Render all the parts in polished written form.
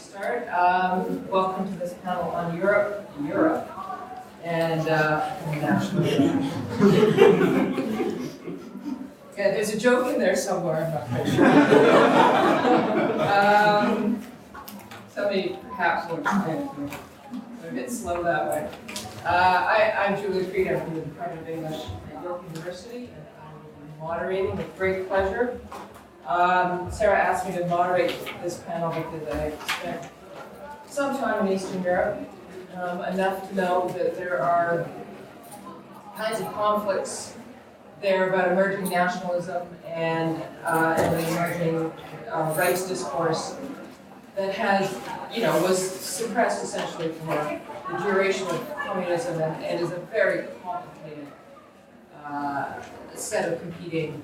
start. Welcome to this panel on Europe, and nationalism. Yeah, there's a joke in there somewhere, I'm not quite sure. Somebody perhaps will explain it. I'm a bit slow that way. I'm Creet, I'm from the Department of English at York University, and I will be moderating with great pleasure. Sarah asked me to moderate this panel because I spent some time in Eastern Europe, enough to know that there are kinds of conflicts there about emerging nationalism and the emerging rights discourse that has, was suppressed essentially for the duration of communism and is a very complicated set of competing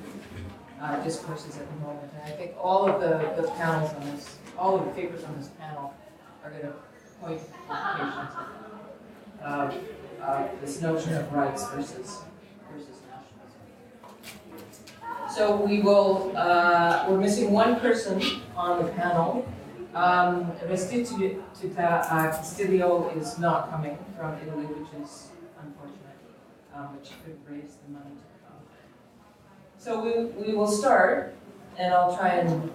discourses at the moment. And I think all of the panels on this, all of the papers on this panel are going to point to implications of this notion of rights versus nationalism. So we will, we're missing one person on the panel. Leticia Sabsay is not coming from Italy, which is unfortunate, but she couldn't raise the money to come. So we will start, and I'll try and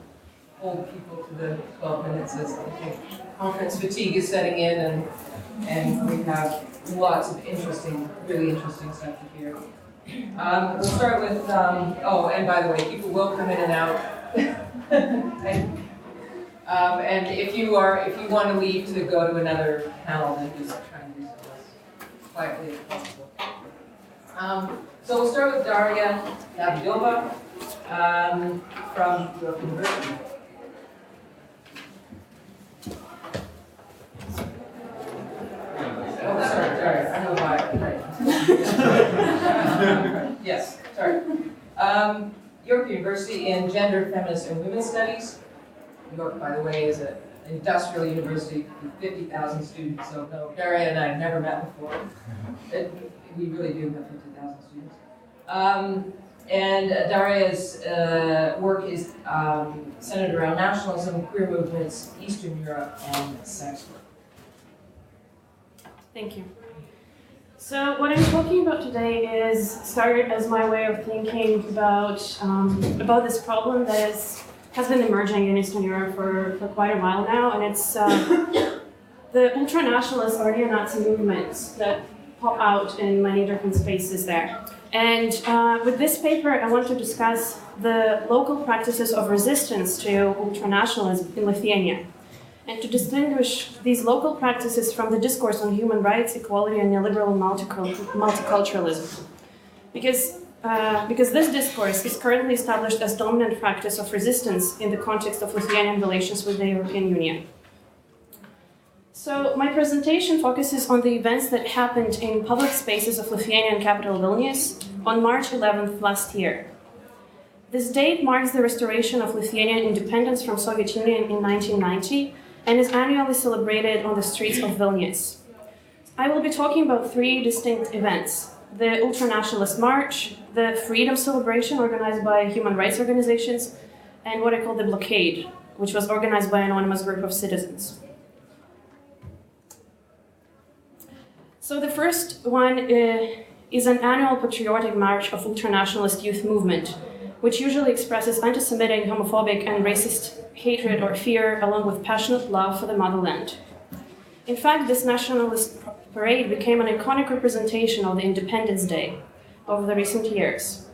hold people to the 12 minutes as I think conference fatigue is setting in, and we have lots of really interesting stuff to hear. We'll start with, and by the way, people will come in and out. And if you want to leave to go to another panel, then just try and do so as quietly as possible. So we'll start with Darja Davydova from York University. Oh, sorry, I know why. Right. Yes, sorry. York University in Gender, Feminist, and Women's Studies. York, by the way, is an industrial university with 50,000 students, so no, Darja and I have never met before. We really do have 50,000 students. And Darja's work is centered around nationalism, queer movements, Eastern Europe, and sex work. Thank you. So what I'm talking about today is started as my way of thinking about this problem that has been emerging in Eastern Europe for quite a while now, and it's the ultranationalist or neo-Nazi movements that pop out in many different spaces there. And with this paper, I want to discuss the local practices of resistance to ultranationalism in Lithuania, and to distinguish these local practices from the discourse on human rights, equality, and neoliberal multiculturalism. Because this discourse is currently established as dominant practice of resistance in the context of Lithuanian relations with the European Union. So my presentation focuses on the events that happened in public spaces of Lithuanian capital Vilnius on March 11th last year. This date marks the restoration of Lithuanian independence from Soviet Union in 1990 and is annually celebrated on the streets of Vilnius. I will be talking about three distinct events: the Ultranationalist March, the Freedom Celebration organized by human rights organizations, and what I call the Blockade, which was organized by an anonymous group of citizens. So the first one is an annual patriotic march of ultranationalist youth movement, which usually expresses anti-Semitic, homophobic, and racist hatred or fear, along with passionate love for the motherland. In fact, this nationalist parade became an iconic representation of the Independence Day over the recent years.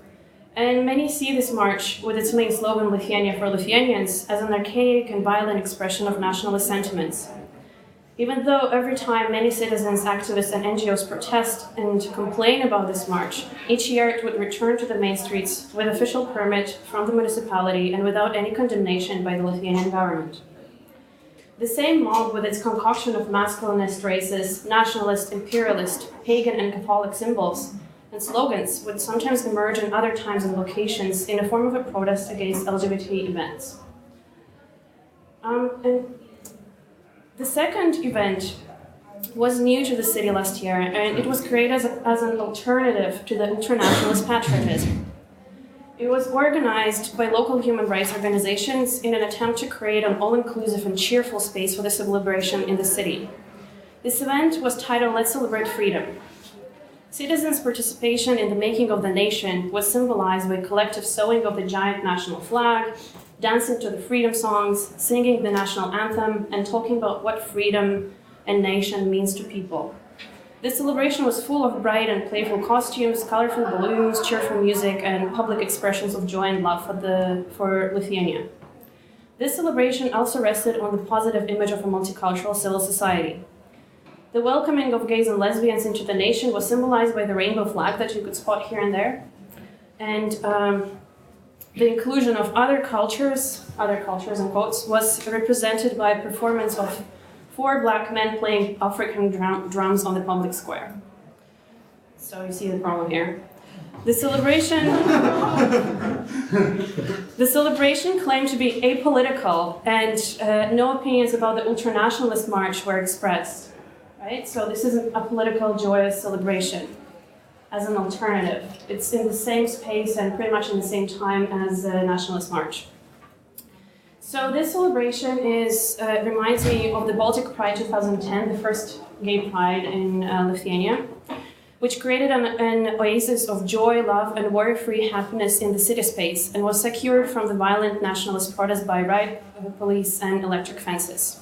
And many see this march, with its main slogan, Lithuania for Lithuanians, as an archaic and violent expression of nationalist sentiments. Even though every time many citizens, activists, and NGOs protest and complain about this march, each year it would return to the main streets with official permit from the municipality and without any condemnation by the Lithuanian government. The same mob, with its concoction of masculinist, racist, nationalist, imperialist, pagan, and Catholic symbols and slogans, would sometimes emerge in other times and locations in the form of a protest against LGBT events. The second event was new to the city last year, and it was created as an alternative to the ultranationalist patriotism. It was organized by local human rights organizations in an attempt to create an all-inclusive and cheerful space for the celebration in the city. This event was titled Let's Celebrate Freedom. Citizens' participation in the making of the nation was symbolized by collective sewing of the giant national flag, dancing to the freedom songs, singing the national anthem, and talking about what freedom and nation means to people. This celebration was full of bright and playful costumes, colorful balloons, cheerful music, and public expressions of joy and love for Lithuania. This celebration also rested on the positive image of a multicultural civil society. The welcoming of gays and lesbians into the nation was symbolized by the rainbow flag that you could spot here and there, and the inclusion of other cultures in quotes, was represented by a performance of 4 black men playing African drums on the public square. So you see the problem here. The celebration claimed to be apolitical, and no opinions about the ultranationalist march were expressed. Right? So this is a political, joyous celebration as an alternative. It's in the same space and pretty much in the same time as the nationalist march. So this celebration reminds me of the Baltic Pride 2010, the first gay pride in Lithuania, which created an oasis of joy, love, and worry-free happiness in the city space and was secured from the violent nationalist protest by riot police and electric fences.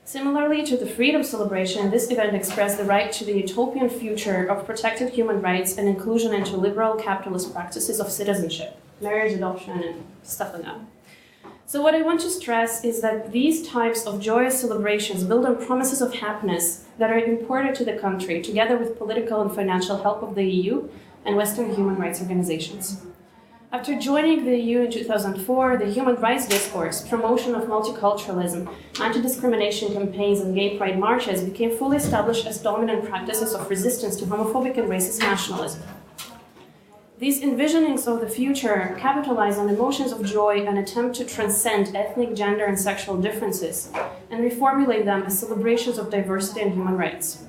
Similarly to the freedom celebration, this event expressed the right to the utopian future of protected human rights and inclusion into liberal capitalist practices of citizenship, marriage, adoption, and stuff like that. So what I want to stress is that these types of joyous celebrations build on promises of happiness that are important to the country, together with political and financial help of the EU and Western human rights organizations. After joining the EU in 2004, the human rights discourse, promotion of multiculturalism, anti-discrimination campaigns, and gay pride marches became fully established as dominant practices of resistance to homophobic and racist nationalism. These envisionings of the future capitalize on emotions of joy and attempt to transcend ethnic, gender, and sexual differences and reformulate them as celebrations of diversity and human rights.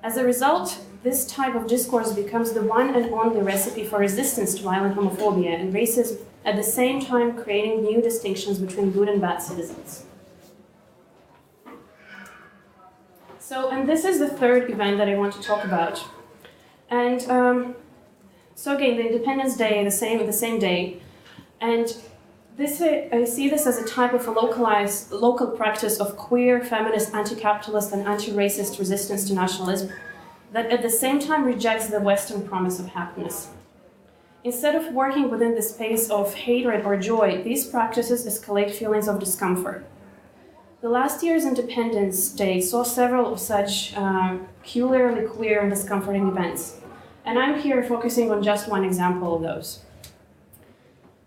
As a result, this type of discourse becomes the one and only recipe for resistance to violent homophobia and racism, at the same time creating new distinctions between good and bad citizens. And this is the third event that I want to talk about. And so again, the Independence Day, the same day, and I see this as a type of a local practice of queer, feminist, anti-capitalist, and anti-racist resistance to nationalism that at the same time rejects the Western promise of happiness. Instead of working within the space of hatred or joy, these practices escalate feelings of discomfort. The last year's Independence Day saw several of such peculiarly queer and discomforting events, and I'm here focusing on just one example of those.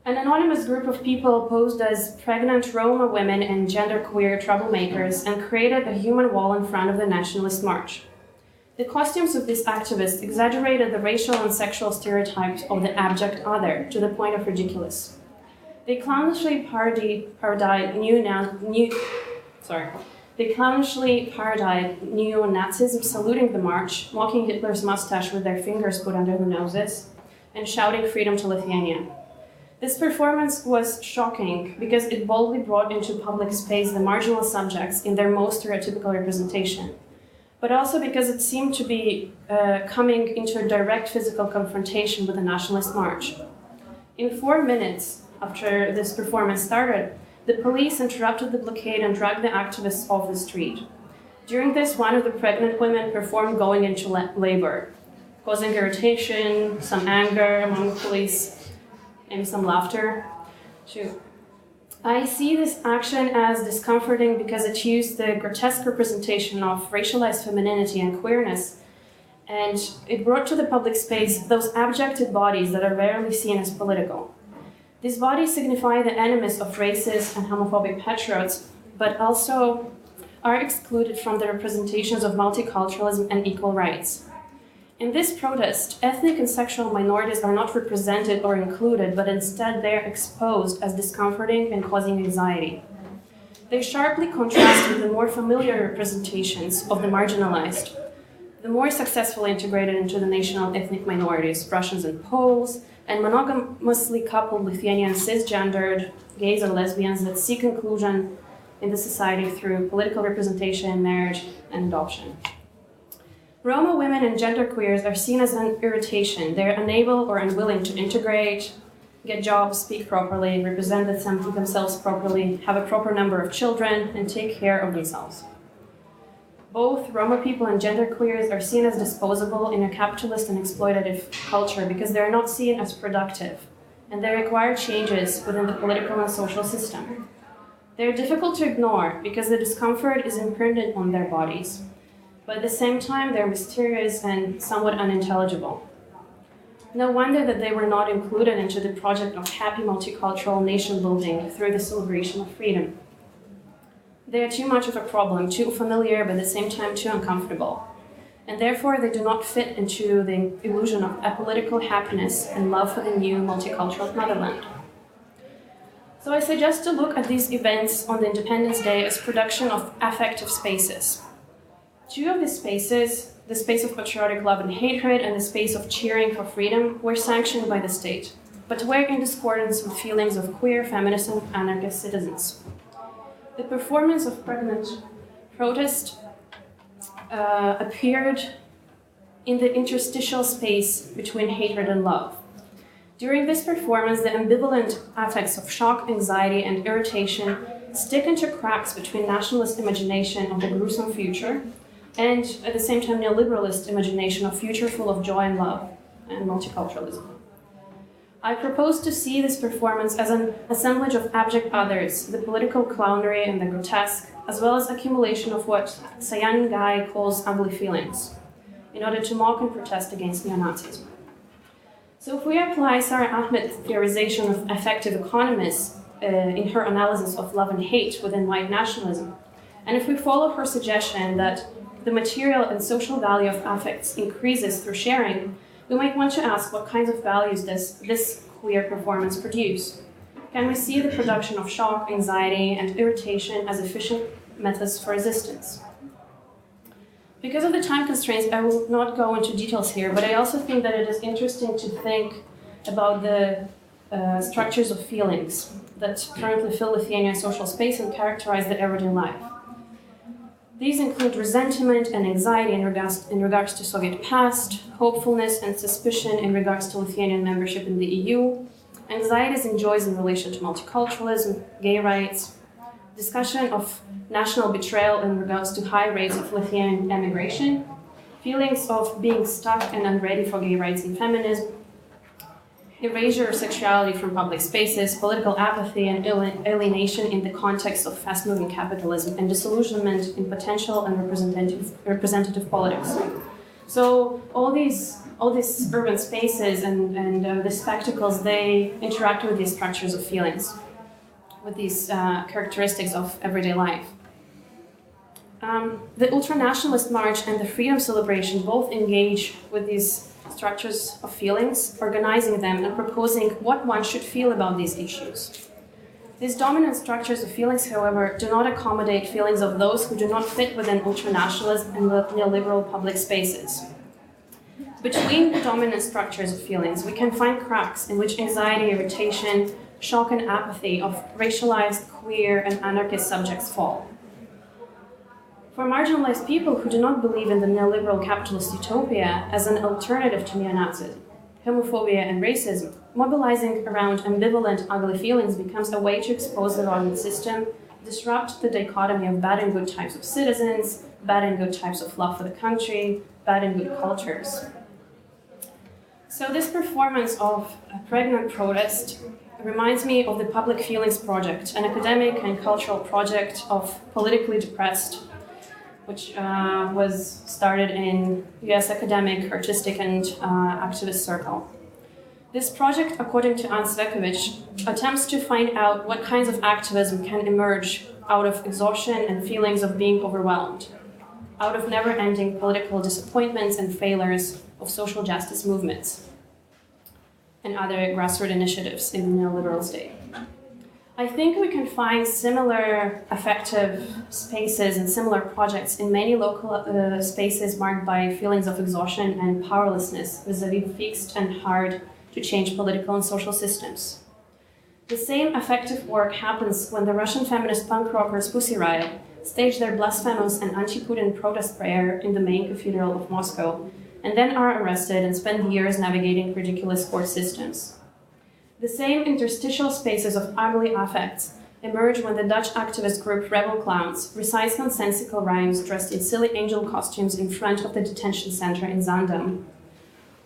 An anonymous group of people posed as pregnant Roma women and genderqueer troublemakers and created a human wall in front of the Nationalist March. The costumes of these activists exaggerated the racial and sexual stereotypes of the abject other to the point of ridiculous. They clownishly parodied neo-Nazism, saluting the march, mocking Hitler's mustache with their fingers put under their noses, and shouting freedom to Lithuania. This performance was shocking because it boldly brought into public space the marginal subjects in their most stereotypical representation, but also because it seemed to be coming into a direct physical confrontation with the Nationalist March. In 4 minutes after this performance started, the police interrupted the blockade and dragged the activists off the street. During this, one of the pregnant women performed going into labor, causing irritation, some anger among the police, and some laughter, too. I see this action as discomforting because it used the grotesque representation of racialized femininity and queerness, and it brought to the public space those abjected bodies that are rarely seen as political. These bodies signify the enemies of racist and homophobic patriots, but also are excluded from the representations of multiculturalism and equal rights. In this protest, ethnic and sexual minorities are not represented or included, but instead they are exposed as discomforting and causing anxiety. They sharply contrast with the more familiar representations of the marginalized, the more successfully integrated into the national ethnic minorities, Russians and Poles, and monogamously coupled Lithuanian cisgendered gays or lesbians that seek inclusion in the society through political representation, marriage, and adoption. Roma women and genderqueers are seen as an irritation. They're unable or unwilling to integrate, get jobs, speak properly, represent themselves properly, have a proper number of children, and take care of themselves. Both Roma people and genderqueers are seen as disposable in a capitalist and exploitative culture because they're not seen as productive, and they require changes within the political and social system. They're difficult to ignore because the discomfort is imprinted on their bodies, but at the same time they're mysterious and somewhat unintelligible. No wonder that they were not included into the project of happy multicultural nation building through the celebration of freedom. They are too much of a problem, too familiar, but at the same time too uncomfortable. And therefore they do not fit into the illusion of apolitical happiness and love for the new multicultural motherland. So I suggest to look at these events on the Independence Day as production of affective spaces. Two of these spaces, the space of patriotic love and hatred and the space of cheering for freedom, were sanctioned by the state, but were in discordance with feelings of queer, feminist, and anarchist citizens. The performance of pregnant protest appeared in the interstitial space between hatred and love. During this performance, the ambivalent affects of shock, anxiety, and irritation stick into cracks between nationalist imagination of the gruesome future and, at the same time, neoliberalist imagination of future full of joy and love and multiculturalism. I propose to see this performance as an assemblage of abject others, the political clownery and the grotesque, as well as accumulation of what Sayan Guy calls ugly feelings, in order to mock and protest against neo-Nazism. So if we apply Sarah Ahmed's theorization of affective economists in her analysis of love and hate within white nationalism, and if we follow her suggestion that the material and social value of affects increases through sharing, we might want to ask what kinds of values does this queer performance produce? Can we see the production of shock, anxiety, and irritation as efficient methods for resistance? Because of the time constraints, I will not go into details here, but I also think that it is interesting to think about the structures of feelings that currently fill Lithuanian social space and characterize the everyday life. These include resentment and anxiety in regards to Soviet past, hopefulness and suspicion in regards to Lithuanian membership in the EU, anxieties and joys in relation to multiculturalism, gay rights, discussion of national betrayal in regards to high rates of Lithuanian emigration, feelings of being stuck and unready for gay rights and feminism, erasure of sexuality from public spaces, political apathy and alienation in the context of fast-moving capitalism, and disillusionment in potential and representative politics. So all these urban spaces and the spectacles, they interact with these structures of feelings, with these characteristics of everyday life. The ultranationalist march and the freedom celebration both engage with these structures of feelings, organizing them and proposing what one should feel about these issues. These dominant structures of feelings, however, do not accommodate feelings of those who do not fit within ultranationalist and neoliberal public spaces. Between dominant structures of feelings, we can find cracks in which anxiety, irritation, shock and apathy of racialized, queer, and anarchist subjects fall. For marginalized people who do not believe in the neoliberal capitalist utopia as an alternative to neo-Nazism, homophobia and racism, mobilizing around ambivalent, ugly feelings becomes a way to expose the rotten system, disrupt the dichotomy of bad and good types of citizens, bad and good types of love for the country, bad and good cultures. So this performance of a pregnant protest reminds me of the Public Feelings Project, an academic and cultural project of politically depressed, which was started in US academic, artistic, and activist circle. This project, according to Anne Svekovic, attempts to find out what kinds of activism can emerge out of exhaustion and feelings of being overwhelmed, out of never-ending political disappointments and failures of social justice movements and other grassroots initiatives in the neoliberal state. I think we can find similar affective spaces and similar projects in many local spaces marked by feelings of exhaustion and powerlessness vis-a-vis fixed and hard to change political and social systems. The same effective work happens when the Russian feminist punk rockers Pussy Riot stage their blasphemous and anti-Putin protest prayer in the main cathedral of Moscow, and then are arrested and spend years navigating ridiculous court systems. The same interstitial spaces of ugly affects emerge when the Dutch activist group Rebel Clowns recites nonsensical rhymes dressed in silly angel costumes in front of the detention center in Zaandam,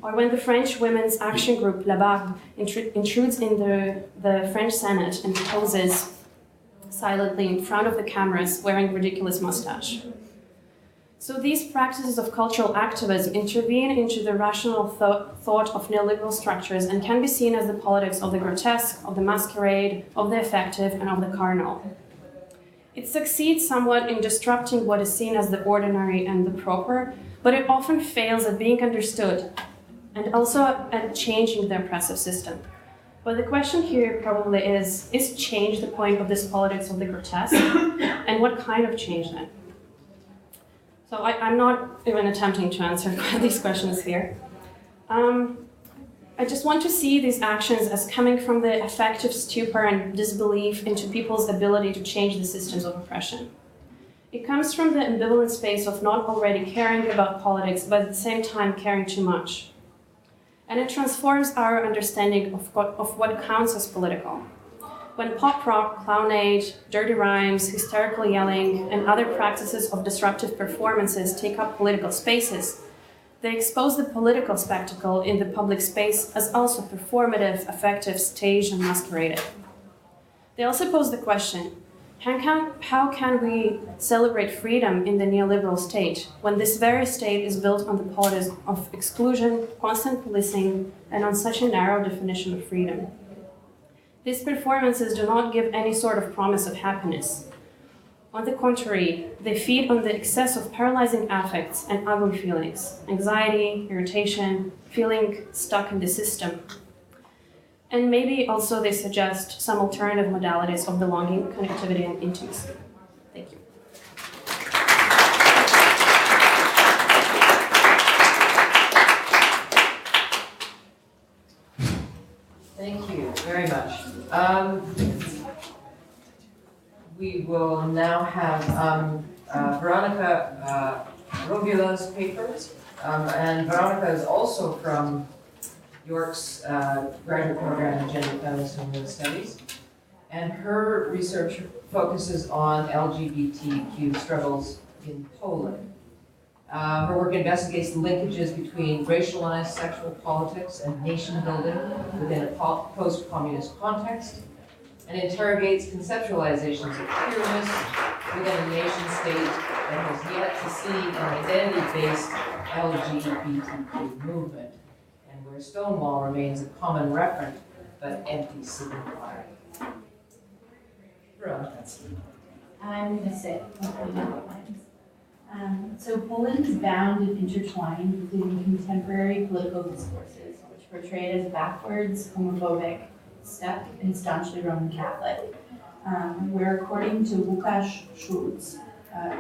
or when the French women's action group La Barbe intrudes in the French Senate and poses silently in front of the cameras wearing ridiculous mustache. So these practices of cultural activism intervene into the rational thought of neoliberal structures and can be seen as the politics of the grotesque, of the masquerade, of the effective, and of the carnal. It succeeds somewhat in disrupting what is seen as the ordinary and the proper, but it often fails at being understood and also at changing the oppressive system. But the question here probably is change the point of this politics of the grotesque? And what kind of change then? So I'm not even attempting to answer these questions here. I just want to see these actions as coming from the affective stupor and disbelief into people's ability to change the systems of oppression. It comes from the ambivalent space of not already caring about politics, but at the same time caring too much. And it transforms our understanding of what counts as political. When pop rock, clownade, dirty rhymes, hysterical yelling, and other practices of disruptive performances take up political spaces, they expose the political spectacle in the public space as also performative, affective, staged, and masqueraded. They also pose the question, how can we celebrate freedom in the neoliberal state when this very state is built on the politics of exclusion, constant policing, and on such a narrow definition of freedom? These performances do not give any sort of promise of happiness. On the contrary, they feed on the excess of paralyzing affects and ugly feelings, anxiety, irritation, feeling stuck in the system. And maybe also they suggest some alternative modalities of belonging, connectivity, and intimacy. Thank you. Thank you very much. We will now have Weronika Rogula's papers. And Weronika is also from York's graduate program in Gender, Feminism, and Women's Studies. And her research focuses on LGBTQ struggles in Poland. Her work investigates the linkages between racialized sexual politics and nation building within a post-communist context, and interrogates conceptualizations of queerness within a nation-state that has yet to see an identity-based LGBTQ movement, and where Stonewall remains a common referent but empty signifier. I'm going to sit with the outlines. So Poland is bound and intertwined within contemporary political discourses, which portray it as backwards, homophobic, stuck, and staunchly Roman Catholic, where according to Łukasz Schulz,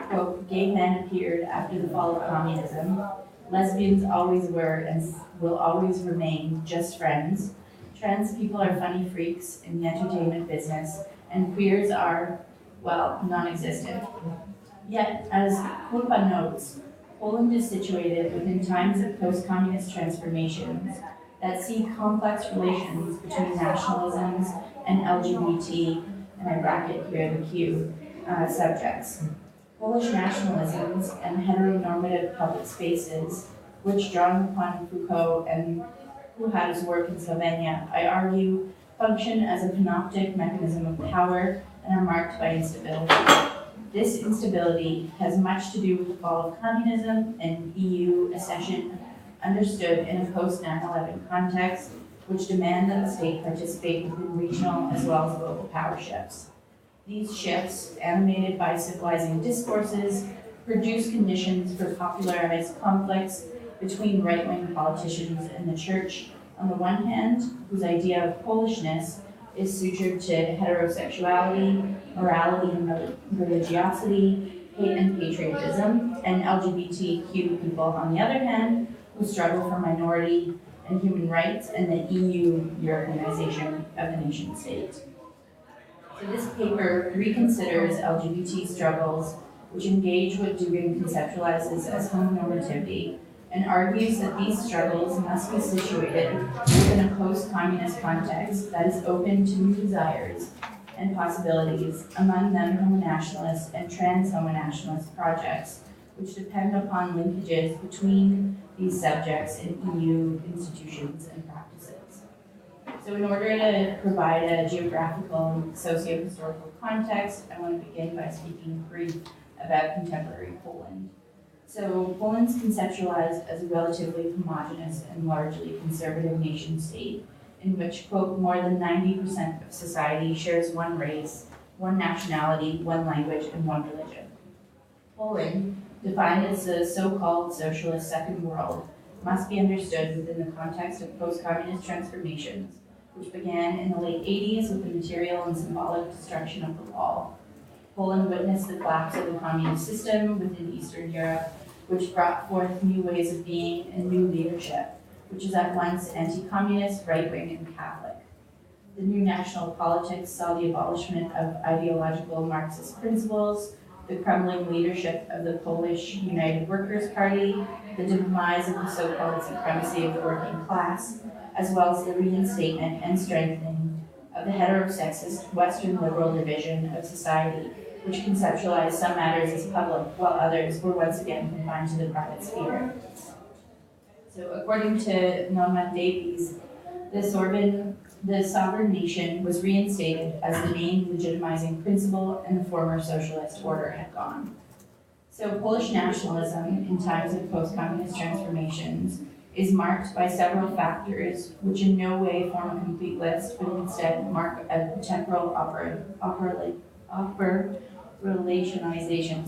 quote, gay men appeared after the fall of communism, lesbians always were and will always remain just friends, trans people are funny freaks in the entertainment business, and queers are, well, non-existent. Yet, as Kulpa notes, Poland is situated within times of post-communist transformations that see complex relations between nationalisms and LGBT, and I bracket here the Q, subjects. Polish nationalisms and heteronormative public spaces, which drawing upon Foucault and Puchar's work in Slovenia, I argue, function as a panoptic mechanism of power and are marked by instability. This instability has much to do with the fall of communism and EU accession, understood in a post-9/11 context, which demand that the state participate within regional as well as local power shifts. These shifts, animated by civilizing discourses, produce conditions for popularized conflicts between right-wing politicians and the church, on the one hand, whose idea of Polishness is sutured to heterosexuality, morality and religiosity, hate and patriotism, and LGBTQ people, on the other hand, who struggle for minority and human rights, and the EU Europeanization of the nation state. So this paper reconsiders LGBT struggles, which engage what Dugin conceptualizes as homonormativity, and argues that these struggles must be situated within a post-communist context that is open to new desires and possibilities, among them homonationalist and trans-homonationalist projects, which depend upon linkages between these subjects in EU institutions and practices. So in order to provide a geographical and socio-historical context, I want to begin by speaking brief about contemporary Poland. So Poland's conceptualized as a relatively homogeneous and largely conservative nation state in which, quote, more than 90% of society shares one race, one nationality, one language, and one religion. Poland, defined as the so-called socialist second world, must be understood within the context of post-communist transformations, which began in the late 80s with the material and symbolic destruction of the wall. Poland witnessed the collapse of the communist system within Eastern Europe, which brought forth new ways of being and new leadership, which is at once anti-communist, right-wing, and Catholic. The new national politics saw the abolishment of ideological Marxist principles, the crumbling leadership of the Polish United Workers' Party, the demise of the so-called supremacy of the working class, as well as the reinstatement and strengthening of the heterosexist Western liberal division of society, which conceptualized some matters as public, while others were once again confined to the private sphere. So according to Norman Davies, the sovereign nation was reinstated as the main legitimizing principle, and the former socialist order had gone. So Polish nationalism in times of post-communist transformations is marked by several factors which in no way form a complete list, but instead mark a temporal relationization.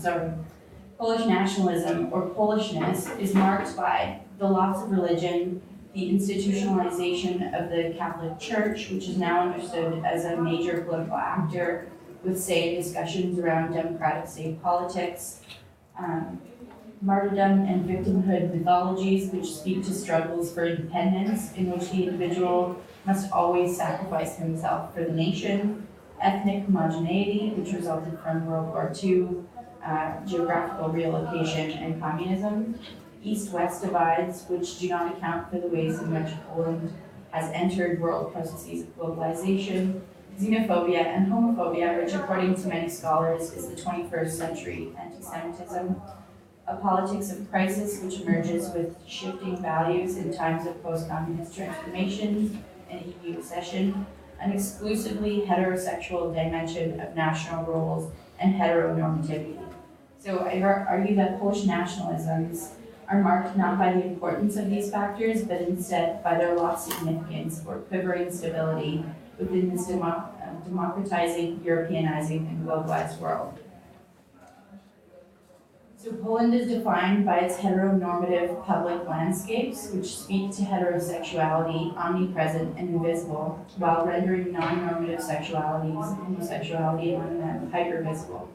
Polish nationalism, or Polishness, is marked by the loss of religion, the institutionalization of the Catholic Church, which is now understood as a major political actor, with, say, discussions around democratic state politics, martyrdom and victimhood mythologies, which speak to struggles for independence, in which the individual must always sacrifice himself for the nation, ethnic homogeneity, which resulted from World War II, geographical relocation, and communism, East-West divides, which do not account for the ways in which Poland has entered world processes of globalization, xenophobia, and homophobia, which according to many scholars is the 21st century anti-Semitism, a politics of crisis which emerges with shifting values in times of post-communist transformations and EU accession, an exclusively heterosexual dimension of national roles, and heteronormativity. So I argue that Polish nationalisms are marked not by the importance of these factors, but instead by their lost significance or quivering stability within this democratizing, Europeanizing, and globalized world. So Poland is defined by its heteronormative public landscapes, which speak to heterosexuality omnipresent and invisible, while rendering non-normative sexualities, homosexuality among them, hypervisible.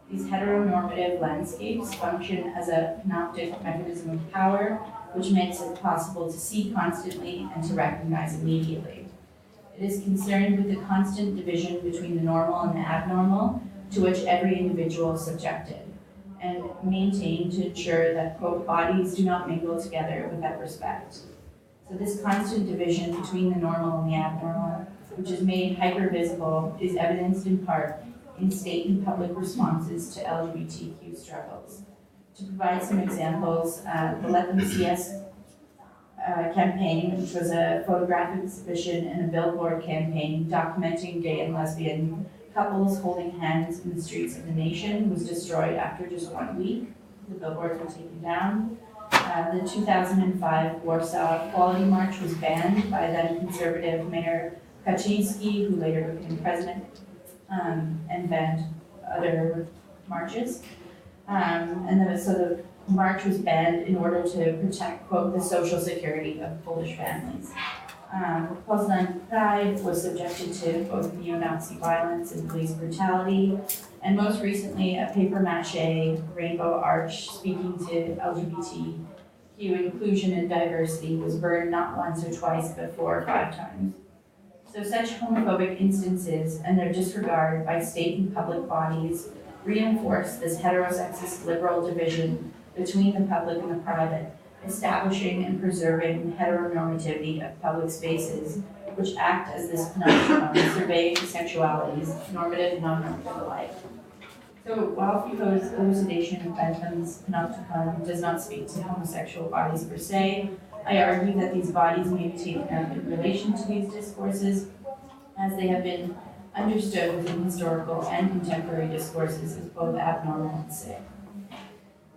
These heteronormative landscapes function as a panoptic mechanism of power, which makes it possible to see constantly and to recognize immediately. It is concerned with the constant division between the normal and the abnormal, to which every individual is subjected, and maintained to ensure that, quote, bodies do not mingle together without respect. So this constant division between the normal and the abnormal, which is made hypervisible, is evidenced in part in state and public responses to LGBTQ struggles. To provide some examples, the Let Them See Us campaign, which was a photographic exhibition and a billboard campaign documenting gay and lesbian couples holding hands in the streets of the nation, was destroyed after just 1 week. The billboards were taken down. The 2005 Warsaw Equality March was banned by then conservative Mayor Kaczynski, who later became president, and banned other marches. So the march was banned in order to protect, quote, the social security of Polish families. Sofia Pride was subjected to both neo-Nazi violence and police brutality, and most recently a paper mache rainbow arch speaking to LGBTQ inclusion and diversity was burned not once or twice, but 4 or 5 times. So such homophobic instances and their disregard by state and public bodies reinforce this heterosexist liberal division between the public and the private, establishing and preserving the heteronormativity of public spaces, which act as this panopticon surveying sexualities, normative and non-normative alike. So while Foucault's elucidation of Bentham's panopticon does not speak to homosexual bodies per se, I argue that these bodies may be taken up in relation to these discourses as they have been understood within historical and contemporary discourses as both abnormal and sick.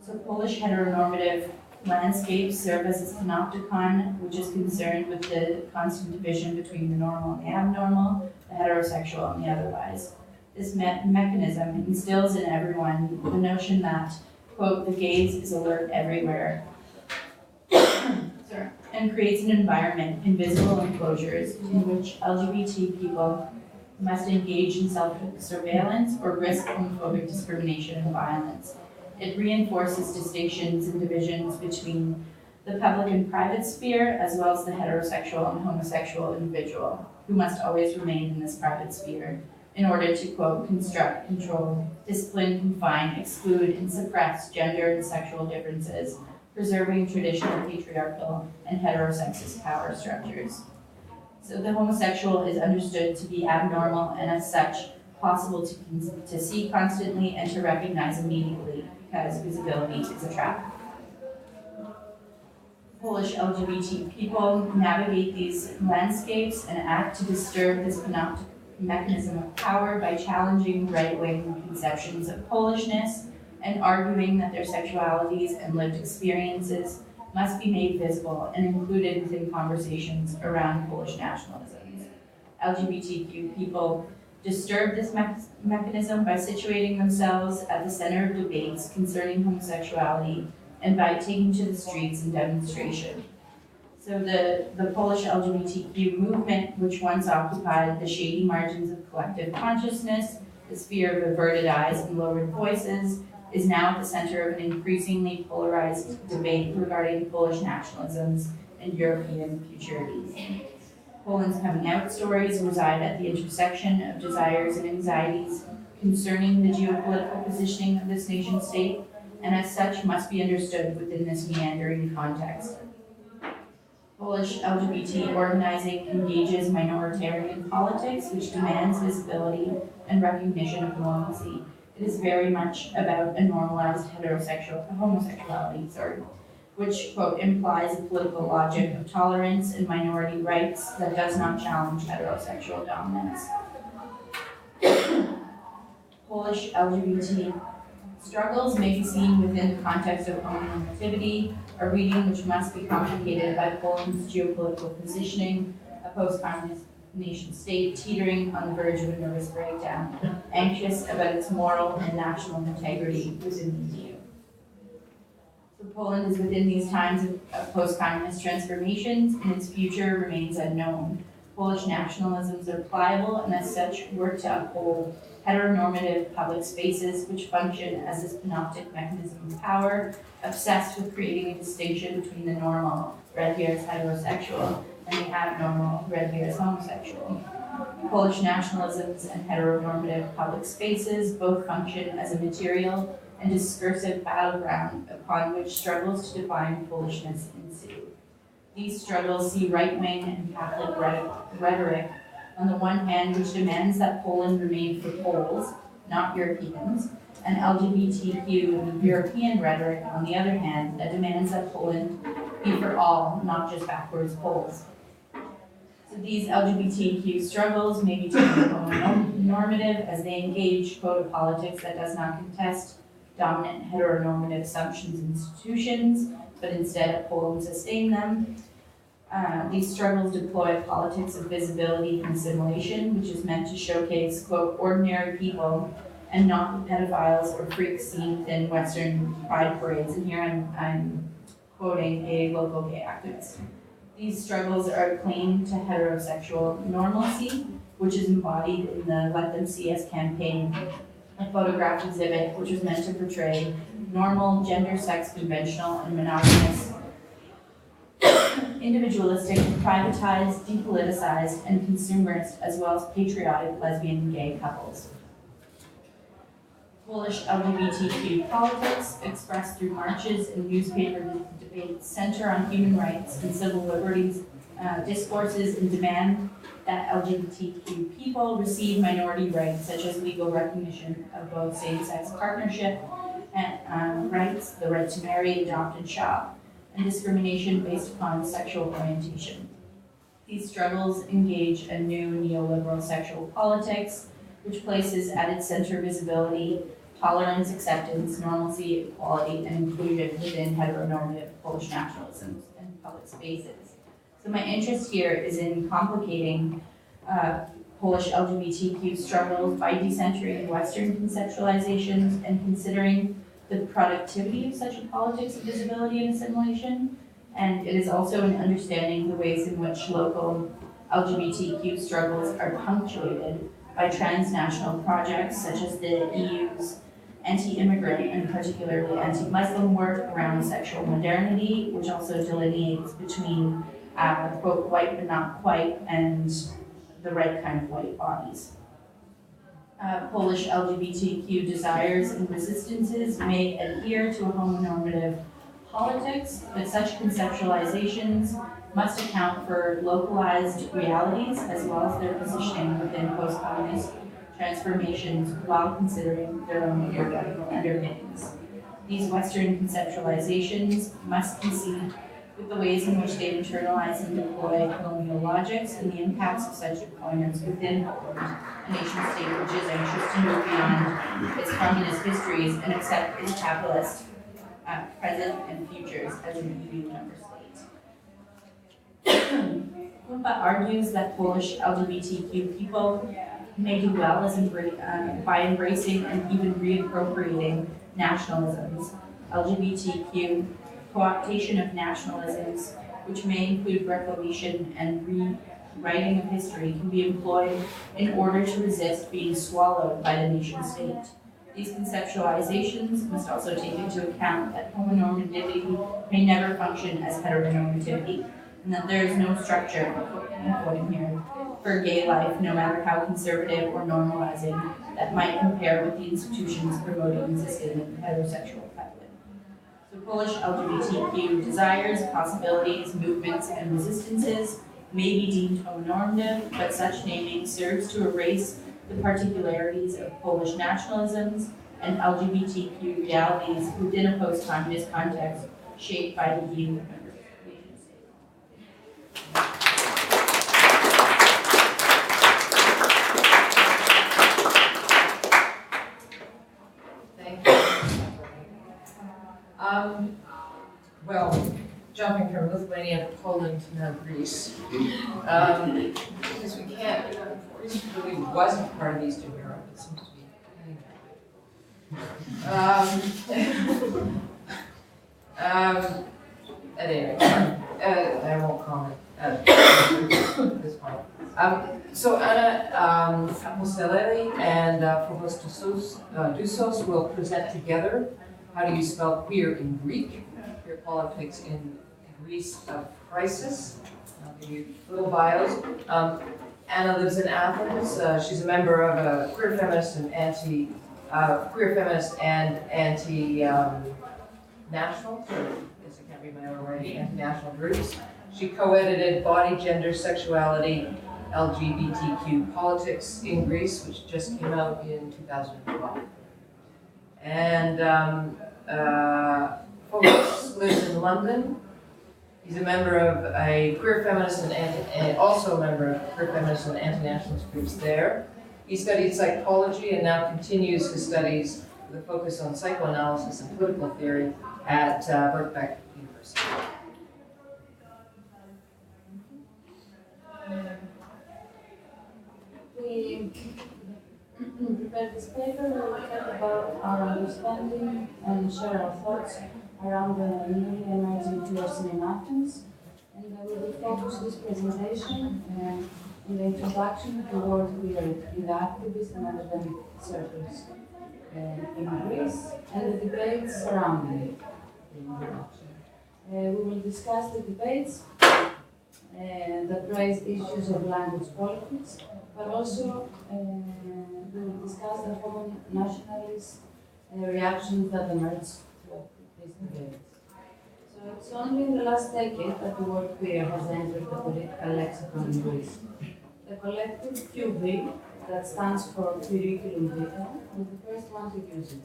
So Polish heteronormative landscapes serve as this panopticon, which is concerned with the constant division between the normal and the abnormal, the heterosexual and the otherwise. This mechanism instills in everyone the notion that, quote, the gaze is alert everywhere, and creates an environment, invisible enclosures, in which LGBT people must engage in self-surveillance or risk homophobic discrimination and violence. It reinforces distinctions and divisions between the public and private sphere, as well as the heterosexual and homosexual individual, who must always remain in this private sphere in order to, quote, construct, control, discipline, confine, exclude, and suppress gender and sexual differences, preserving traditional patriarchal and heterosexist power structures. So the homosexual is understood to be abnormal and as such possible to see constantly and to recognize immediately, because visibility is a trap. Polish LGBT people navigate these landscapes and act to disturb this panoptic mechanism of power by challenging right-wing conceptions of Polishness and arguing that their sexualities and lived experiences must be made visible and included within conversations around Polish nationalisms. LGBTQ people disturb this mechanism by situating themselves at the center of debates concerning homosexuality and by taking to the streets in demonstration. So the Polish LGBTQ movement, which once occupied the shady margins of collective consciousness, the sphere of averted eyes and lowered voices, is now at the center of an increasingly polarized debate regarding Polish nationalisms and European futurities. Poland's coming out stories reside at the intersection of desires and anxieties concerning the geopolitical positioning of this nation state, and as such must be understood within this meandering context. Polish LGBT organizing engages minoritarian politics, which demands visibility and recognition of normalcy. It is very much about a normalized homosexuality, which, quote, implies a political logic of tolerance and minority rights that does not challenge heterosexual dominance. Polish LGBT struggles may be seen within the context of homonationalism, a reading which must be complicated by Poland's geopolitical positioning, a post-communist nation state teetering on the verge of a nervous breakdown, anxious about its moral and national integrity within the EU. So Poland is within these times of post-communist transformations, and its future remains unknown. Polish nationalisms are pliable and as such work to uphold heteronormative public spaces which function as this panoptic mechanism of power, obsessed with creating a distinction between the normal, read here as heterosexual, and the abnormal, read here as homosexual. Polish nationalisms and heteronormative public spaces both function as a material and discursive battleground upon which struggles to define Polishness ensue. These struggles see right-wing and Catholic rhetoric on the one hand, which demands that Poland remain for Poles, not Europeans, and LGBTQ and European rhetoric on the other hand, that demands that Poland be for all, not just backwards Poles. So these LGBTQ struggles may be taken normative as they engage quote of politics that does not contest dominant heteronormative assumptions and institutions, but instead uphold and sustain them. These struggles deploy politics of visibility and assimilation, which is meant to showcase, quote, ordinary people and not the pedophiles or freaks seen within Western pride parades. And here I'm quoting a local gay activist. These struggles are a claim to heterosexual normalcy, which is embodied in the Let Them See Us campaign, a photograph exhibit which was meant to portray normal, gender, sex, conventional, and monogamous individualistic, privatized, depoliticized, and consumerist, as well as patriotic lesbian and gay couples. Polish LGBTQ politics, expressed through marches and newspaper debates, center on human rights and civil liberties, discourses, and demand that LGBTQ people receive minority rights, such as legal recognition of both same-sex partnership and rights, the right to marry, adopt, and shop, and discrimination based upon sexual orientation. These struggles engage a new neoliberal sexual politics, which places at its center visibility, tolerance, acceptance, normalcy, equality, and inclusion within heteronormative Polish nationalisms and public spaces. So my interest here is in complicating Polish LGBTQ struggles by decentering Western conceptualizations and considering the productivity of such a politics of visibility and assimilation. And it is also in understanding the ways in which local LGBTQ struggles are punctuated by transnational projects such as the EU's anti-immigrant and particularly anti-Muslim work around sexual modernity, which also delineates between quote, white but not quite, and the right kind of white bodies. Polish LGBTQ desires and resistances may adhere to a homonormative politics, but such conceptualizations must account for localized realities as well as their positioning within post-colonialist transformations while considering their own theoretical underpinnings. These Western conceptualizations must concede with the ways in which they internalize and deploy colonial logics and the impacts of such deployments within a nation-state which is anxious to move beyond its communist histories and accept its capitalist present and futures as an EU member state. Kumpa argues that Polish LGBTQ people may do well by embracing and even reappropriating nationalisms, LGBTQ co-optation of nationalisms, which may include reclamation and rewriting of history, can be employed in order to resist being swallowed by the nation-state. These conceptualizations must also take into account that homonormativity may never function as heteronormativity, and that there is no structure, I'm quoting here, for gay life, no matter how conservative or normalizing, that might compare with the institutions promoting existing heterosexual coupling. So Polish LGBTQ desires, possibilities, movements, and resistances may be deemed homonormative, but such naming serves to erase the particularities of Polish nationalisms and LGBTQ realities within a post-communist context shaped by the EU member nation state. Thank you. Well, jumping from Lithuania to Poland to now Greece, because we can't, Greece really wasn't part of Eastern Europe, it seems to be heading that way. At any rate, I won't comment at this point. So Anna Apostolelli and Foivos Dousos will present together how do you spell queer in Greek, queer politics in Greece of crisis. I'll give you little bios. Anna lives in Athens. She's a member of a queer feminist and anti-national, yes, I can't read my own writing, anti-national groups. She co-edited Body, Gender, Sexuality, LGBTQ Politics in Greece, which just came out in 2012. And Foivos lives in London. He's a member of a queer feminist and also a member of queer feminist and anti-nationalist groups there. He studied psychology and now continues his studies with a focus on psychoanalysis and political theory at Birkbeck University. We prepared this paper. We will talk about our understanding and share our thoughts around the newly emerging tourism in Athens. And we will focus this presentation in the introduction to the world queer in the activist and academic circles in Greece and the debates surrounding it. We will discuss the debates that raise issues of language politics, but also we will discuss the homonationalist reactions that emerged throughout these debates. So it's only in the last decade that the word queer has entered the political lexicon in Greece. The collective QV, that stands for Curriculum Vitae, was the first one to use it.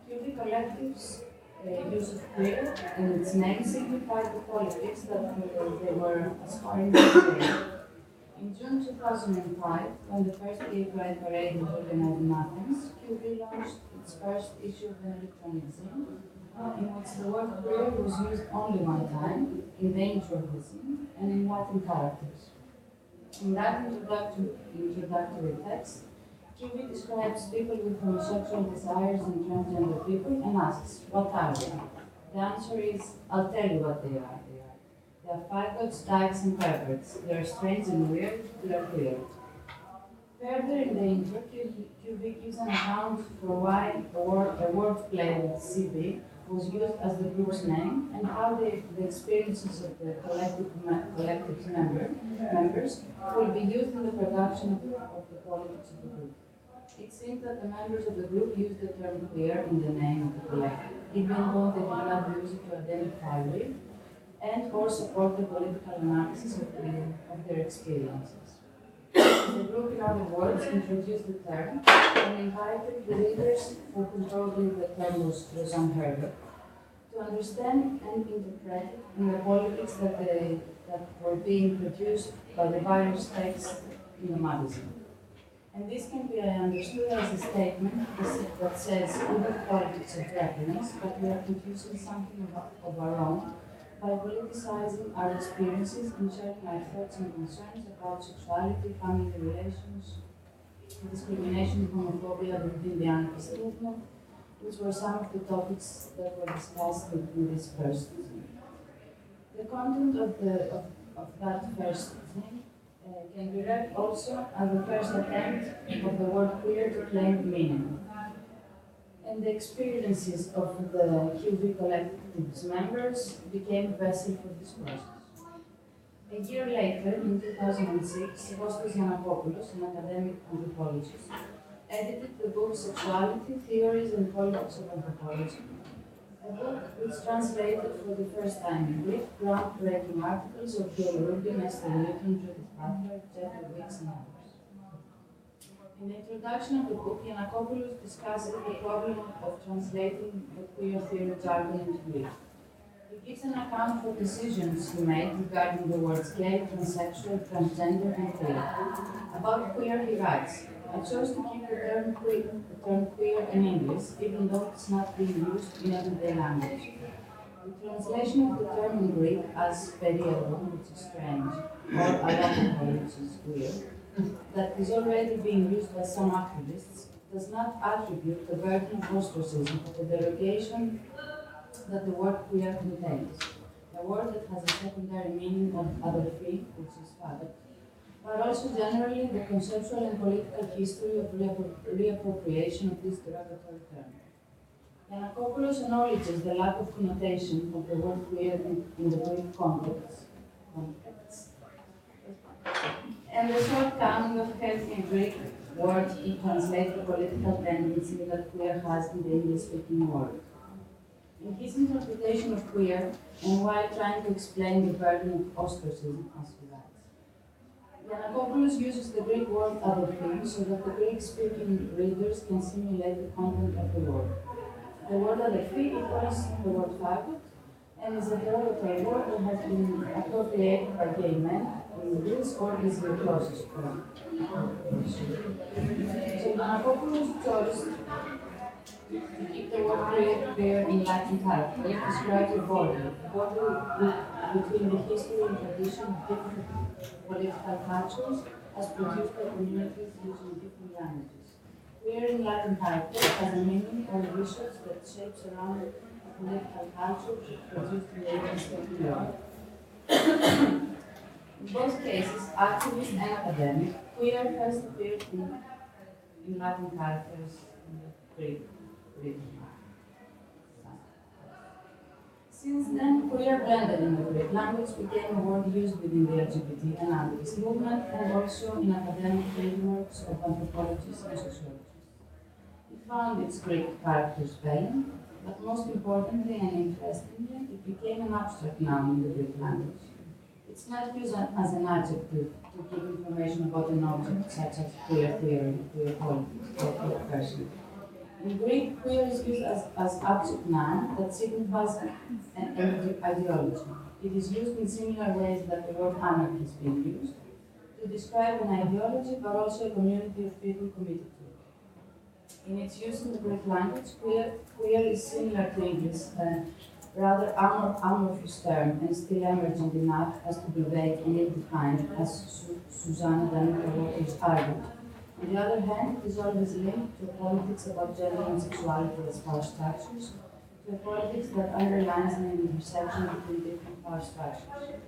QV collectives' use of queer and its name signified the politics that they were aspiring to create. In June 2005, when the first Gay Pride parade was organized in Athens, QV launched its first issue of an electronic zine, in which the word queer was used only one time, in the intro of the zine, and in Latin characters. In that introductory text, QV describes people with homosexual desires and transgender people and asks, what are they? The answer is, I'll tell you what they are. They are faggots, dykes, and perverts. They are strange and weird. They are queer. Further in the intro, QV gives an account for why a wordplay with CB was used as the group's name and how the experiences of the collective's members will be used in the production of the politics of the group. It seems that the members of the group used the term queer in the name of the collective, even though they did not use it to identify with and or support the political analysis of their experiences. The group, in other words, introduced the term and invited the readers, for whom probably the term was unheard of, to understand and interpret in the politics that were being produced by the various texts in the magazine. And this can be understood as a statement that says we have politics of reference, but we are producing something of our own by politicizing our experiences and sharing our thoughts and concerns about sexuality, family relations, discrimination, homophobia within the anarchist movement, which were some of the topics that were discussed in this first thing. The content of that first thing can be read also as the first attempt of the word queer to claim meaning. And the experiences of the QV collective's members became a vessel for this process. A year later, in 2006, Kostas Giannakopoulos, an academic anthropologist, edited the book Sexuality, Theories and Politics of Anthropology, a book which translated for the first time in Greek groundbreaking articles of Bill Rubin, Esther Newton, Judith Butler, Jeffrey Wicks, and others. In the introduction of the book, Giannakopoulos discusses the problem of translating the queer theory jargon into Greek. He gives an account for decisions he made regarding the words gay, transsexual, transgender, and queer. About queer, he writes, I chose to keep the term queer in English, even though it's not being used in everyday language. The translation of the term in Greek as periodo, which is strange, or aloniko, which is weird, that is already being used by some activists, does not attribute the burden of ostracism of the derogation that the word queer contains, a word that has a secondary meaning of other free, which is faggot, but also generally the conceptual and political history of reappropriation of this derogatory term. Giannakopoulos acknowledges the lack of connotation of the word queer in the Greek context, and the shortcoming of helping Greek words to translate the political tendency that queer has in the English-speaking world. In his interpretation of queer, and while trying to explain the burden of ostracism, as he writes, Giannakopoulos uses the Greek word adophi so that the Greek-speaking readers can simulate the content of the word. The word adophi equals the word faggot, and is a derogatory word that has been appropriated by gay men. This word is the closest form. So Giannakopoulos chose to keep the word queer in Latin characters, describes a border between the history and tradition of different political cultures as produced by communities using different languages. Queer in Latin characters has a meaning or research that shapes around the political culture produced in the English-speaking world. In both cases, activist and academic, queer first appeared in Latin characters in the Greek written. Since then, queer blended in the Greek language became a word used within the LGBT and activist movement and also in academic frameworks of anthropologists and sociologists. It found its Greek characters vain, but most importantly and interestingly, it became an abstract noun in the Greek language. It's not used as an adjective to give information about an object such as queer theory, queer politics, or queer person. In Greek, queer is used as abstract noun that signifies an ideology. It is used in similar ways that the word anarchy is being used to describe an ideology, but also a community of people committed to it. In its use in the Greek language, queer is similar to English, rather amorphous term and still emergent enough as to be vague and ill-defined, as Susanna Danilova argued. On the other hand, it is always linked to politics about gender and sexuality as power structures, to a politics that underlines an intersection between different power structures.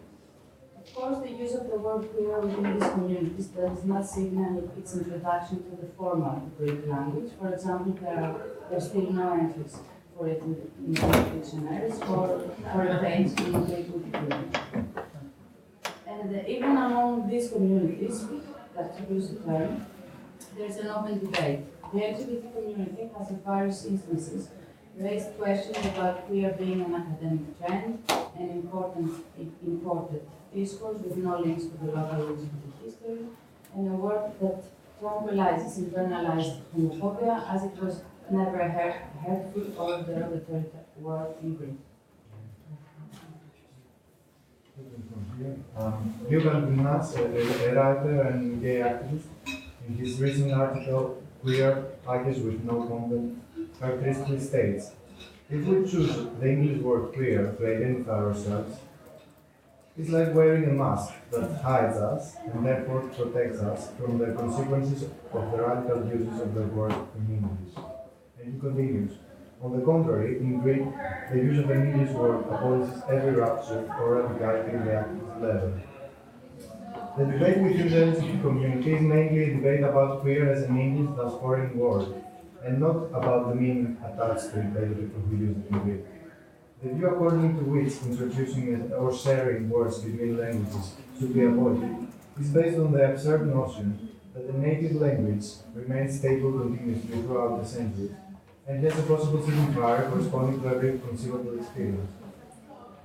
Of course, the use of the word queer within these communities does not signal its introduction to the formal Greek language. For example, there are still no entries for it in Greek dictionaries or a page in Greek Wikipedia. And even among these communities that use the term, there is an open debate. The LGBT community has in various instances raised questions about queer being an academic trend and imported discourse with no links to the local LGBT history, and a word that tranquilizes internalized homophobia as it was never a hurtful or derogatory word in Greek. Yuval Nas, a writer and gay activist, in his recent article, Queer Package with No Content, characteristically states, if we choose the English word queer to identify ourselves, it's like wearing a mask that hides us and therefore protects us from the consequences of the radical uses of the word in English. And he continues, on the contrary, in Greek, the use of an English word abolishes every rupture or radicality in the activist level. The debate within the LGBT community is mainly a debate about queer as an English thus foreign word, and not about the meaning attached to it by the people who use it in Greek. The view according to which introducing or sharing words between languages should be avoided is based on the absurd notion that the native language remains stable continuously throughout the centuries and has a possible signifier corresponding to every conceivable experience.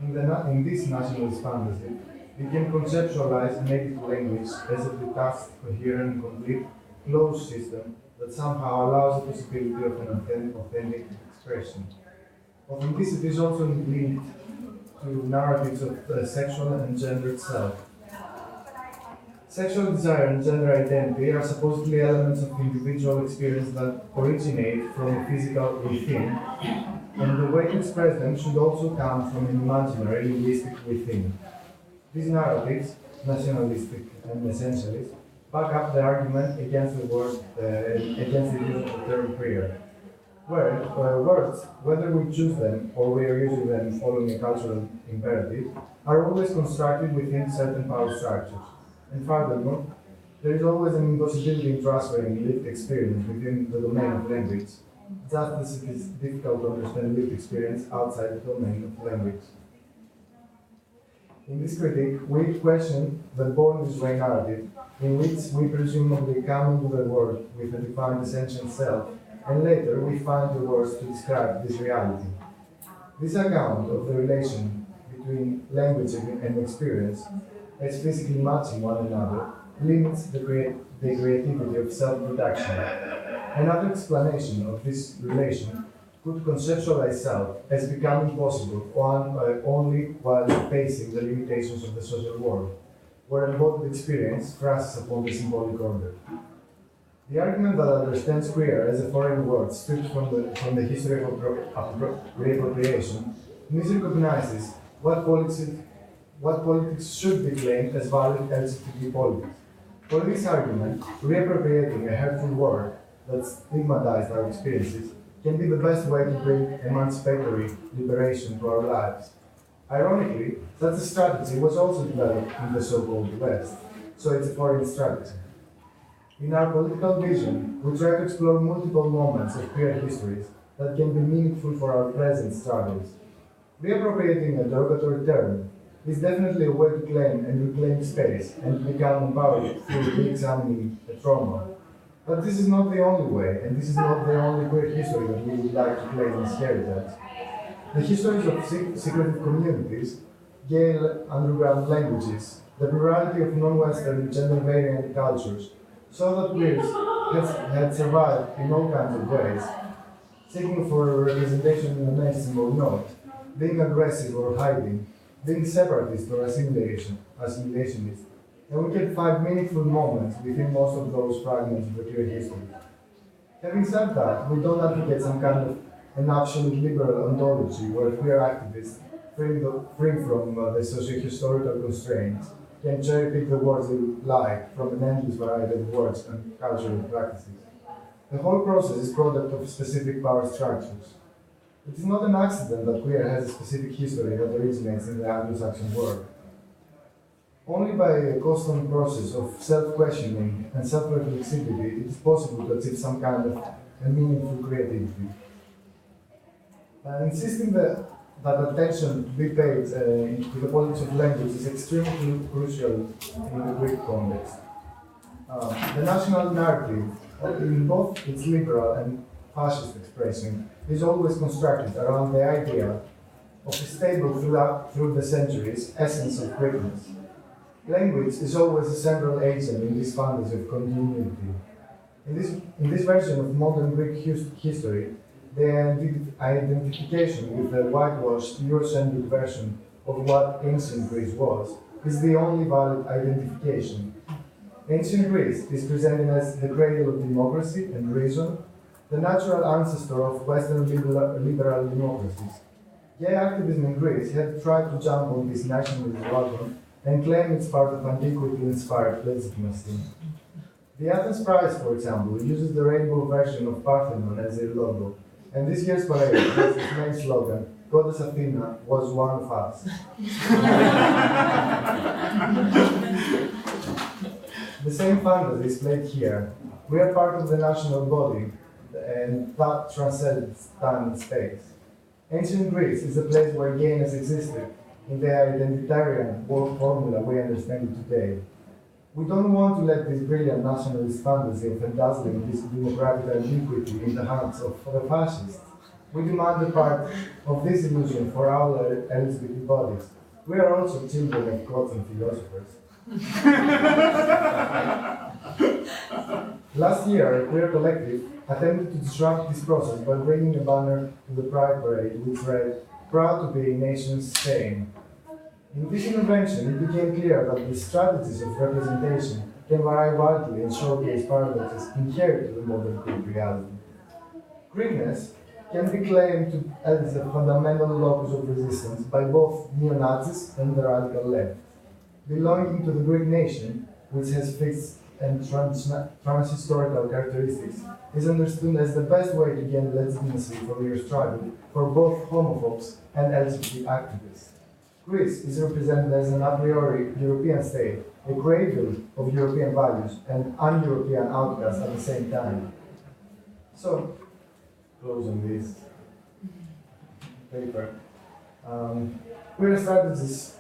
In this nationalist fantasy, we can conceptualize a native language as a detached, coherent, and complete closed system that somehow allows the possibility of an authentic expression. Authenticity is also linked to narratives of sexual and gender itself. Sexual desire and gender identity are supposedly elements of individual experience that originate from a physical within, and the way to express them should also come from an imaginary linguistic within. These narratives, nationalistic and essentialist, back up the argument against the against the use of the term queer. Words, whether we choose them or we are using them following a cultural imperative, are always constructed within certain power structures. And furthermore, there is always an impossibility in transferring lived experience within the domain of language, just as it is difficult to understand lived experience outside the domain of language. In this critique, we question the born this way narrative, in which we presumably come into the world with a defined essential self, and later we find the words to describe this reality. This account of the relation between language and experience, as physically matching one another, limits the creativity of self-production. Another explanation of this relation could conceptualize self as becoming possible only while facing the limitations of the social world, where embodied experience crashes upon the symbolic order. The argument that understands queer as a foreign word stripped from the history of reappropriation misrecognizes what politics should be claimed as valid LGBT politics. For this argument, reappropriating a hurtful word that stigmatized our experiences can be the best way to bring emancipatory liberation to our lives. Ironically, such a strategy was also developed in the so-called West, so it's a foreign strategy. In our political vision, we try to explore multiple moments of queer histories that can be meaningful for our present struggles. Reappropriating a derogatory term is definitely a way to claim and reclaim space and to become empowered through re-examining a trauma. But this is not the only way, and this is not the only queer history that we would like to claim as heritage. The histories of secretive communities, gay underground languages, the plurality of non-Western gender-variant cultures, so that queers had survived in all kinds of ways, seeking for representation in the mainstream or not, being aggressive or hiding, being separatist or assimilationist, and we can find meaningful moments within most of those fragments of the queer history. Having said that, we don't advocate some kind of an absolute liberal ontology where queer activists, free from the socio-historical constraints, can cherry-pick the words they like from an endless variety of words and cultural practices. The whole process is product of specific power structures. It is not an accident that queer has a specific history that originates in the Anglo-Saxon world. Only by a constant process of self-questioning and self-reflexivity it is possible to achieve some kind of a meaningful creativity. Insisting that attention to be paid to the politics of language is extremely crucial in the Greek context. The national narrative, in both its liberal and fascist expression, is always constructed around the idea of a stable through the centuries essence of Greekness. Language is always a central agent in this fantasy of continuity. In this version of modern Greek history, the identification with the whitewashed Eurocentric version of what ancient Greece was is the only valid identification. Ancient Greece is presented as the cradle of democracy and reason, the natural ancestor of Western liberal democracies. Gay activism in Greece had tried to jump on this nationalist wagon and claim it's part of antiquity-inspired legitimacy. The Athens Prize, for example, uses the rainbow version of Parthenon as their logo, and this year's parade has its main slogan, Goddess Athena was one of us. The same fantasy is played here. We are part of the national body, and that transcends time and space. Ancient Greece is a place where gayness existed, in the identitarian formula we understand it today. We don't want to let this brilliant nationalist fantasy of embezzling this democratic iniquity in the hands of the fascists. We demand a part of this illusion for our LGBT bodies. We are also children of gods and philosophers. Last year, a queer collective attempted to disrupt this process by bringing a banner to the Pride Parade which read, "Proud to be a nation's same." In this intervention, it became clear that the strategies of representation can vary widely and showcase paradoxes inherent to the modern Greek reality. Greekness can be claimed as a fundamental locus of resistance by both neo-Nazis and the radical left. Belonging to the Greek nation, which has fixed and trans-historical characteristics, is understood as the best way to gain legitimacy for your struggle for both homophobes and LGBT activists. Greece is represented as an a priori European state, a cradle of European values, and un-European outcast at the same time. So, closing this paper, queer strategies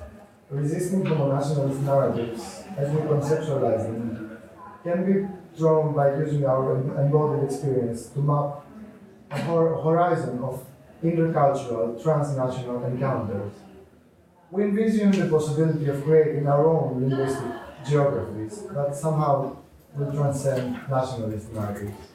resisting homonationalist narratives as we conceptualize them can be drawn by using our embodied experience to map a horizon of intercultural, transnational encounters. We envision the possibility of creating our own linguistic geographies that somehow will transcend nationalist narratives.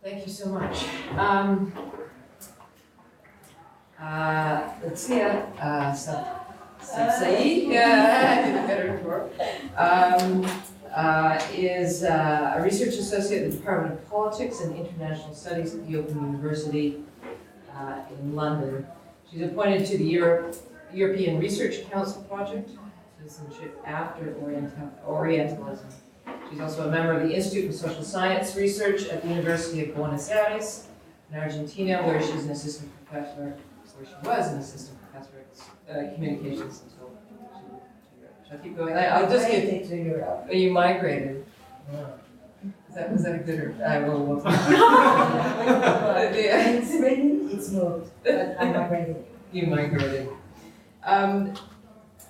Thank you so much. Leticia Sabsay, better work, is a research associate at the Department of Politics and International Studies at the Open University in London. She's appointed to the European Research Council project, Citizenship After Orientalism. She's also a member of the Institute for Social Science Research at the University of Buenos Aires in Argentina, where she's an assistant professor, where she was an assistant professor at communications until she Shall I keep going? I'll just get Migrated to Europe. Oh, you migrated. Was that a good or I will. It's written, it's moved, but I migrated. You migrated.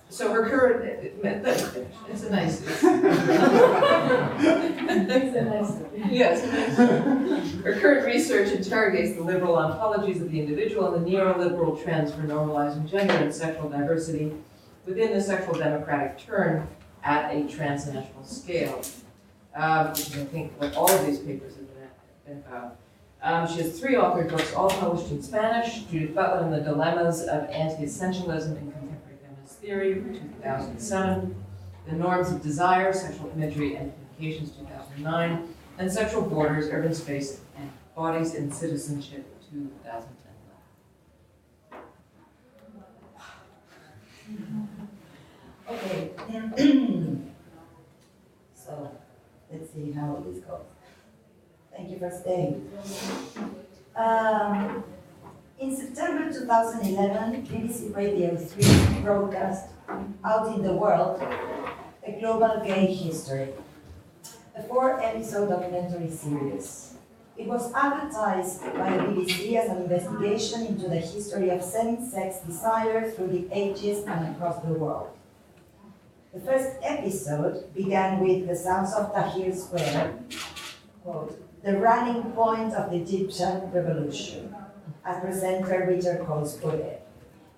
So her current, it's a nice. Yes. Her current research interrogates the liberal ontologies of the individual and the neoliberal trends for normalizing gender and sexual diversity within the sexual democratic turn at a transnational scale. I think what all of these papers have been about. She has 3 authored books, all published in Spanish: Judith Butler and the Dilemmas of Anti-Essentialism in Contemporary Feminist Theory, 2007, The Norms of Desire, Sexual Imagery and Communications, 2009, and Sexual Borders, Urban Space and Bodies in Citizenship, 2010. Okay. So, let's see how this goes. Thank you for staying. In September 2011, BBC Radio 3 broadcast Out in the World, A Global Gay History, a 4-episode documentary series. It was advertised by the BBC as an investigation into the history of same-sex desire through the ages and across the world. The first episode began with the sounds of Tahrir Square, quote, the running point of the Egyptian revolution, as presenter Richard Coles put it.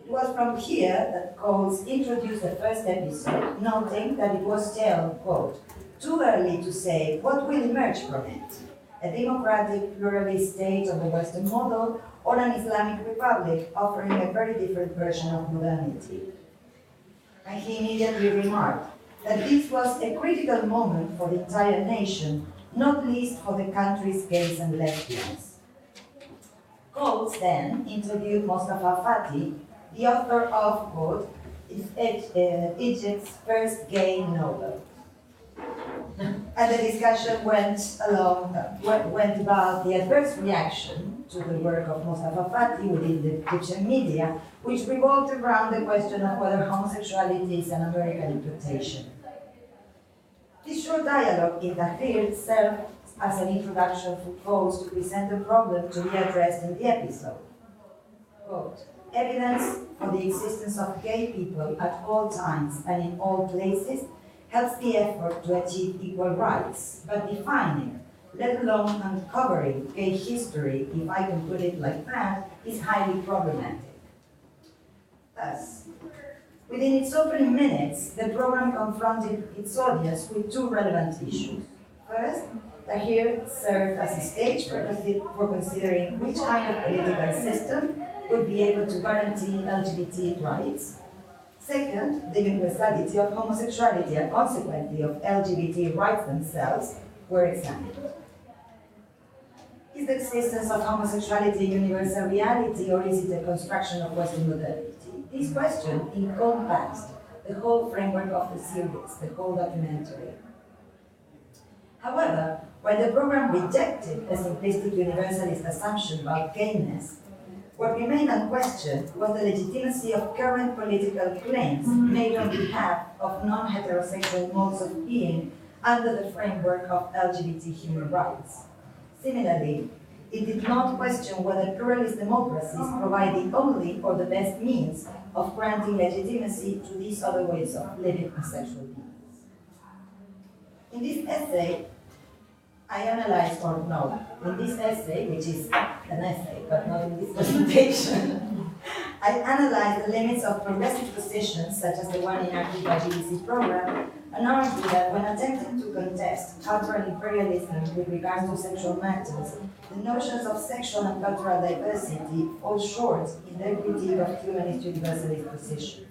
It was from here that Coles introduced the first episode, noting that it was still, quote, too early to say what will emerge from it, a democratic, pluralist state of the Western model or an Islamic republic offering a very different version of modernity. And he immediately remarked that this was a critical moment for the entire nation, not least for the country's gays and lesbians. Coles then interviewed Mostafa Fati, the author of, quote, Egypt's first gay novel. And the discussion went about the adverse reaction to the work of Mostafa Fati within the Egyptian media, which revolved around the question of whether homosexuality is an American interpretation. This short dialogue in Tahrir served as an introduction for Coles to present the problem to be addressed in the episode. Quote, evidence for the existence of gay people at all times and in all places helps the effort to achieve equal rights, but defining, let alone uncovering gay history, if I can put it like that, is highly problematic. Thus, within its opening minutes, the program confronted its audience with 2 relevant issues. First, Tahrir served as a stage for considering which kind of political system would be able to guarantee LGBT rights. Second, the universality of homosexuality and consequently of LGBT rights themselves were examined. Is the existence of homosexuality a universal reality, or is it a construction of Western modernity? This question encompassed the whole framework of the series, the whole documentary. However, while the program rejected a simplistic universalist assumption about gayness, what remained unquestioned was the legitimacy of current political claims made on behalf of non-heterosexual modes of being under the framework of LGBT human rights. Similarly, it did not question whether pluralist democracies provide the only or the best means of granting legitimacy to these other ways of living as sexual beings. In this essay, in this essay, which is an essay, but not in this presentation, I analyzed the limits of progressive positions, such as the one enacted by the BBC program, and argued that when attempting to contest cultural imperialism with regards to sexual matters, the notions of sexual and cultural diversity fall short in their critique of humanist universalist positions.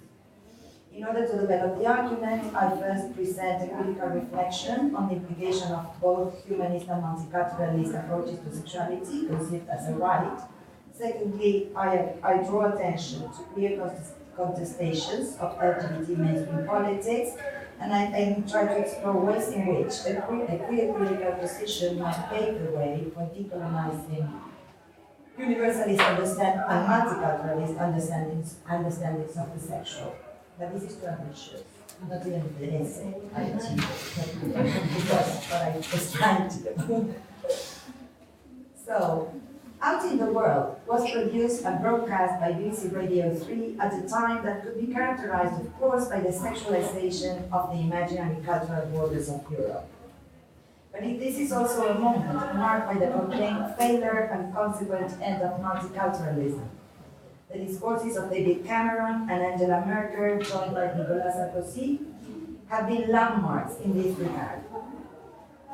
In order to develop the argument, I first present a critical reflection on the implication of both humanist and multiculturalist approaches to sexuality, conceived as a right. Secondly, I draw attention to clear contestations of LGBT mainstream politics, and I try to explore ways in which a clear critical position might pave the way for decolonizing universalist and multiculturalist understandings of the sexual. But this is too ambitious. Not even the essay, I achieved it. Because what I was trying to do. So, Out in the World was produced and broadcast by BBC Radio 3 at a time that could be characterized, of course, by the sexualization of the imaginary cultural borders of Europe. But this is also a moment marked by the proclaimed failure and consequent end of multiculturalism. The discourses of David Cameron and Angela Merkel, joined by Nicolas Sarkozy, have been landmarks in this regard.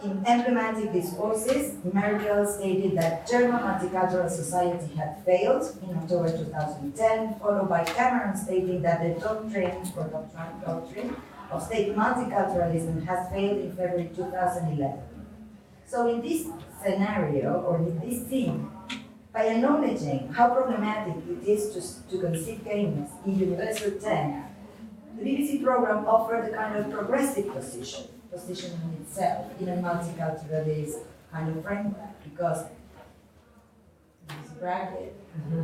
In emblematic discourses, Merkel stated that German multicultural society had failed in October 2010, followed by Cameron stating that the doctrine of state multiculturalism has failed in February 2011. So in this scenario, or in this theme, by acknowledging how problematic it is to conceive gayness in universal terms, the BBC program offered a kind of progressive position in itself in a multiculturalist kind of framework, because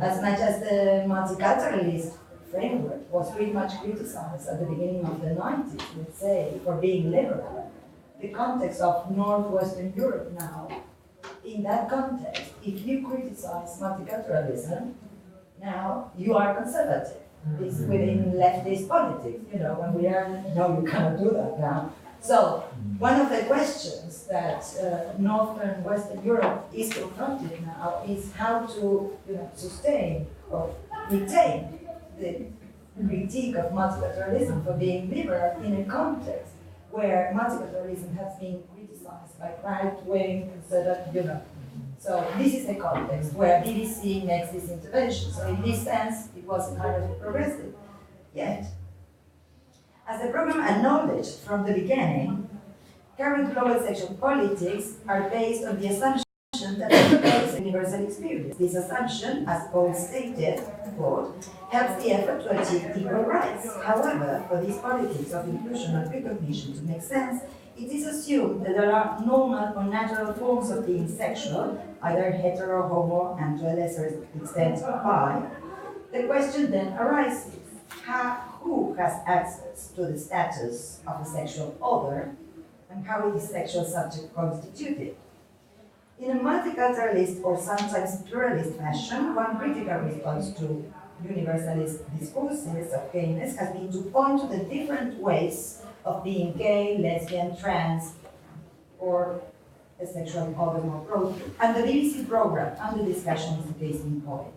as much as the multiculturalist framework was pretty much criticized at the beginning of the 90s, let's say, for being liberal, the context of Northwestern Europe now, in that context, if you criticize multiculturalism, now you are conservative. It's within leftist politics, when we are, no, you cannot do that now. So, one of the questions that Northern Western Europe is confronted now is how to sustain or retain the critique of multiculturalism for being liberal in a context where multiculturalism has been criticized by right-wing conservative, So this is the context where BBC makes this intervention. So in this sense, it was kind of progressive. Yet, as the program acknowledged from the beginning, current global sexual politics are based on the assumption that it creates a universal experience. This assumption, as Paul stated, quote, helps the effort to achieve equal rights. However, for these politics of inclusion and recognition to make sense, it is assumed that there are normal or natural forms of being sexual, either hetero, homo, and to a lesser extent bi. The question then arises, who has access to the status of a sexual other, and how is sexual subject constituted? In a multiculturalist or sometimes pluralist fashion, one critical response to universalist discourses of gayness has been to point to the different ways of being gay, lesbian, trans, or a sexual other more broadly. And the BBC program under discussion is the case in point.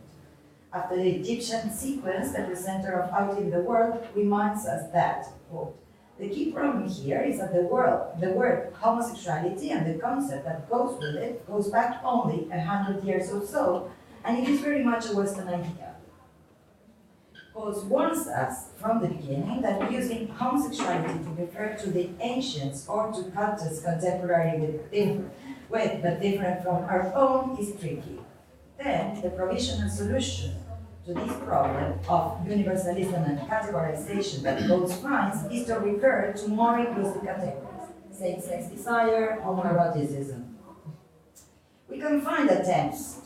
After the Egyptian sequence, the presenter of Out in the World reminds us that, quote, the key problem here is that the word homosexuality and the concept that goes with it goes back only 100 years or so, and it is very much a Western idea. Coase warns us from the beginning that using homosexuality to refer to the ancients or to cultures contemporary but different from our own is tricky. Then, the provisional solution to this problem of universalism and categorization that Coase finds is to refer to more inclusive categories, same-sex desire, homoeroticism. We can find attempts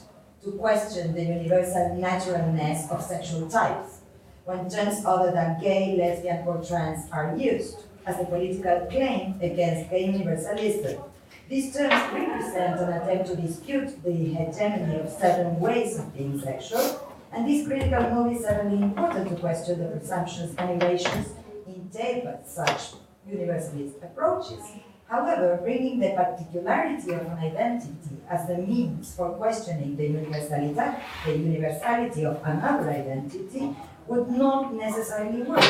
to question the universal naturalness of sexual types when terms other than gay, lesbian, or trans are used as a political claim against gay universalism. These terms represent an attempt to dispute the hegemony of certain ways of being sexual, and this critical move is certainly important to question the presumptions and evasions entailed by such universalist approaches. However, bringing the particularity of an identity as the means for questioning the universality of another identity would not necessarily work.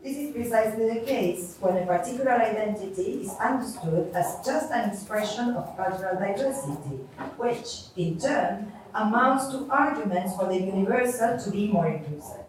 This is precisely the case when a particular identity is understood as just an expression of cultural diversity, which, in turn, amounts to arguments for the universal to be more inclusive.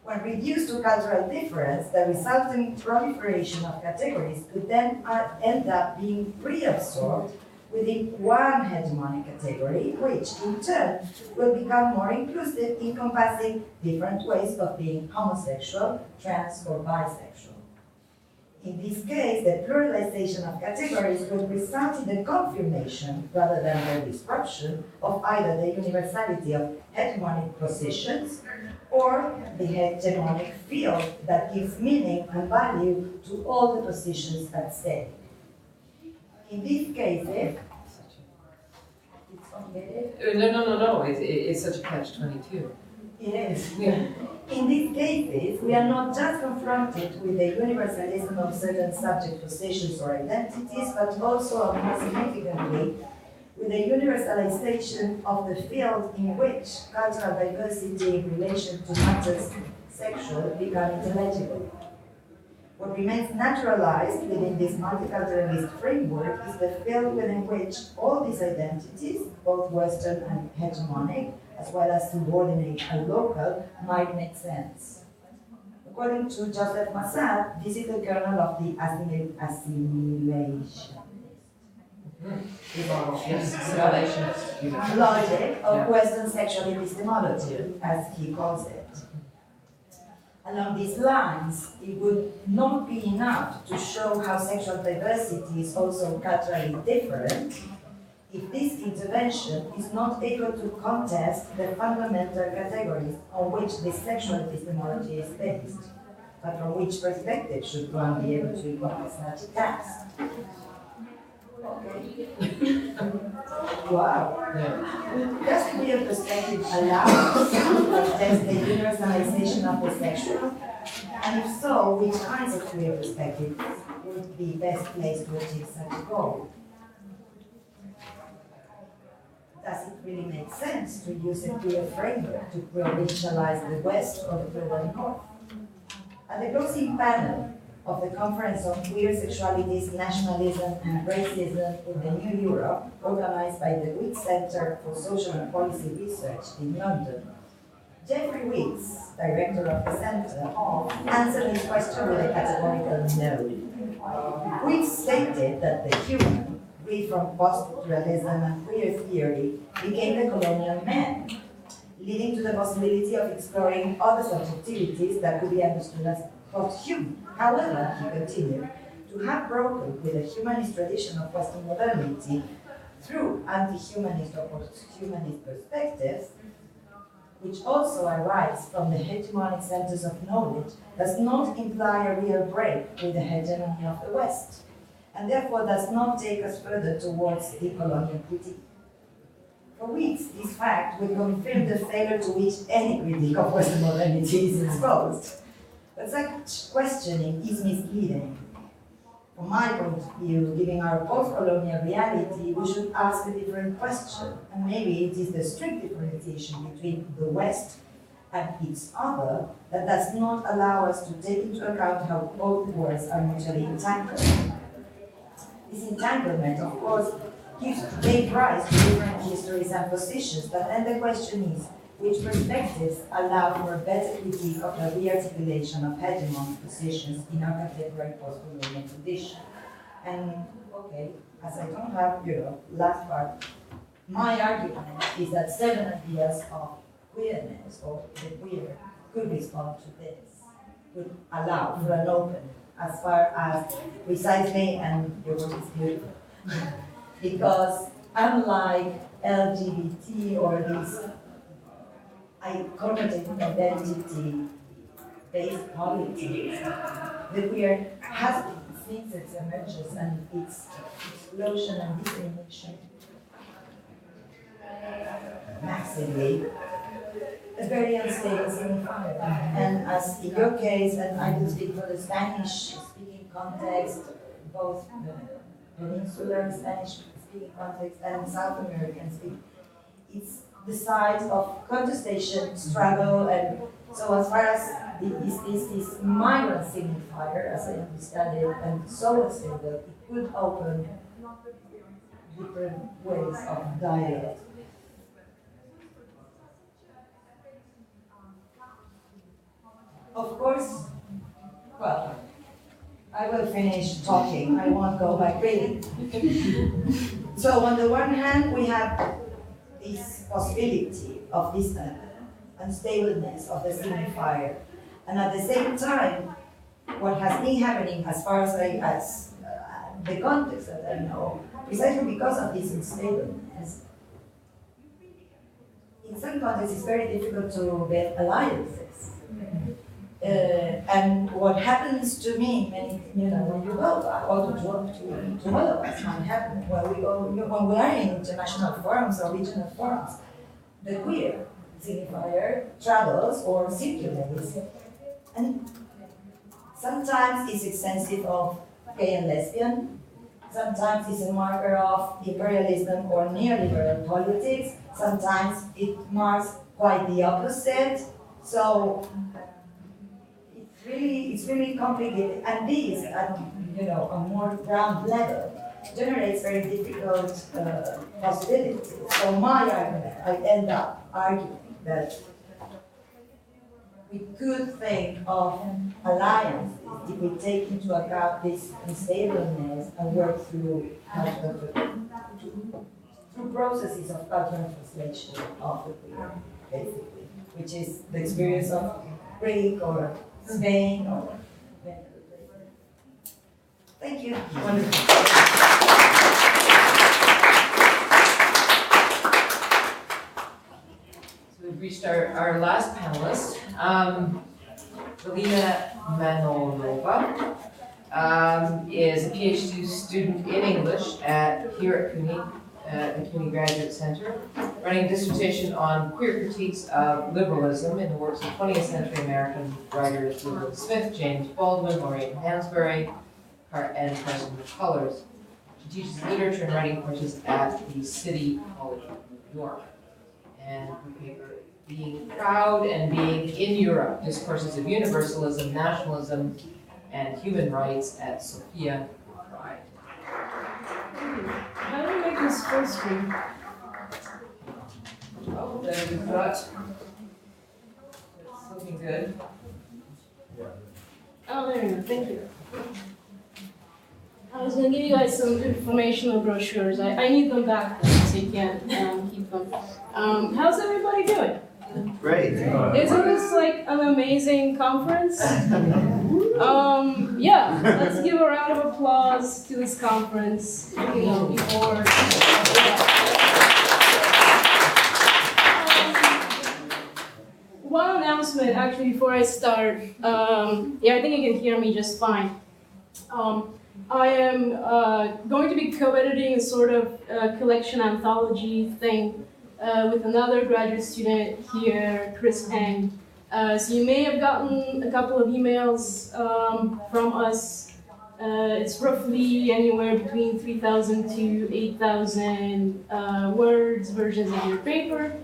When reduced to cultural difference, the resulting proliferation of categories could then end up being reabsorbed within one hegemonic category, which in turn will become more inclusive, encompassing different ways of being homosexual, trans, or bisexual. In this case, the pluralization of categories will result in the confirmation, rather than the disruption, of either the universality of hegemonic positions or the hegemonic field that gives meaning and value to all the positions at stake. In these cases, it's complicated. No. It's such a catch-22. It is. Yeah. In these cases, we are not just confronted with the universalism of certain subject positions or identities, but also, more significantly, with the universalization of the field in which cultural diversity in relation to matters sexual become intelligible. What remains naturalized within this multiculturalist framework is the field within which all these identities, both Western and hegemonic, as well as subordinate and local, might make sense. According to Joseph Massad, this is the kernel of the assimilation. Logic of Western sexual epistemology, as he calls it. Along these lines, it would not be enough to show how sexual diversity is also culturally different if this intervention is not able to contest the fundamental categories on which this sexual epistemology is based, but from which perspective should one be able to accomplish such a task? Okay. Wow. Yeah. Does the queer perspective allow us to contest the universalization of the sexual? And if so, which kinds of queer perspectives would be best placed to achieve such a goal? Does it really make sense to use a queer framework to provincialize the West or the global North? At the closing panel of the Conference on Queer Sexualities, Nationalism and Racism in the New Europe, organized by the Witt Center for Social and Policy Research in London, Jeffrey Weeks, director of the center, answered his question with a categorical no. Weeks stated that the human, free from postcolonialism and queer theory, became the colonial man, leading to the possibility of exploring other subjectivities that could be understood as post-human. However, he continued, to have broken with the humanist tradition of Western modernity through anti-humanist or post-humanist perspectives, which also arise from the hegemonic centers of knowledge, does not imply a real break with the hegemony of the West, and therefore does not take us further towards decolonial critique. For Weeks, this fact will confirm the failure to which any critique of Western modernity is exposed. But such questioning is misleading. From my point of view, given our post-colonial reality, we should ask a different question, and maybe it is the strict differentiation between the West and its other that does not allow us to take into account how both worlds are mutually entangled. This entanglement, of course, gave rise to different histories and positions, but then the question is, which perspectives allow for a better critique of the rearticulation of hegemonic positions in our contemporary post-colonial condition? And, okay, as I don't have, last part, my argument is that certain ideas of queerness or the queer could respond to this, could allow for an open, as far as precisely, and your work is beautiful, because unlike LGBT or these cognitive identity-based politics, the queer has been, since its emergence and its explosion and dissemination massively, a very unstable signifier. And as in your case, and I can speak for the Spanish-speaking context, both peninsular Spanish-speaking context and South American speaking, it's the sides of contestation, struggle, and so as far as this migrant signifier, as I understand it, and so assembled, it could open different ways of dialogue. Of course, well, I will finish talking, I won't go back reading. So on the one hand, we have this possibility of this unstableness of the signifier, and at the same time, what has been happening as far as the context that I know, precisely because of this unstableness, in some contexts it's very difficult to get alliances. And what happens to me, when you go, or to all of us might happen, when we are in international forums or regional forums, the queer signifier travels or circulates, and sometimes it's extensive of gay and lesbian, sometimes it's a marker of imperialism or neoliberal politics, sometimes it marks quite the opposite. So it's really complicated, and this, at a more ground level, generates very difficult possibilities. So my argument, I end up arguing that we could think of alliances if we take into account this unstableness and work through processes of cultural translation of the queer, basically, which is the experience of Greek or Spain or many other places. Thank you. So we've reached our last panelist, Velina Manolova, is a PhD student in English here at Cuny, the Cuny Graduate Center, running a dissertation on queer critiques of liberalism in the works of 20th century American writers William Smith, James Baldwin, Maureen Hansberry, and Carson McCullers. She teaches literature and writing courses at the City College of New York. And her paper, Being Proud and Being in Europe, Discourses of Universalism, Nationalism, and Human Rights at Sofia Pride. How do we make this full screen? Oh, there we've got. It's looking good. Oh, there you go. Thank you. I was going to give you guys some informational brochures. I need them back so you can keep them. How's everybody doing? Great. Isn't this like an amazing conference? Yeah, let's give a round of applause to this conference. Before. One announcement, actually, before I start. Yeah, I think you can hear me just fine. I am going to be co-editing a sort of collection anthology thing with another graduate student here, Chris Eng. So you may have gotten a couple of emails from us. It's roughly anywhere between 3,000 to 8,000 words, versions of your paper,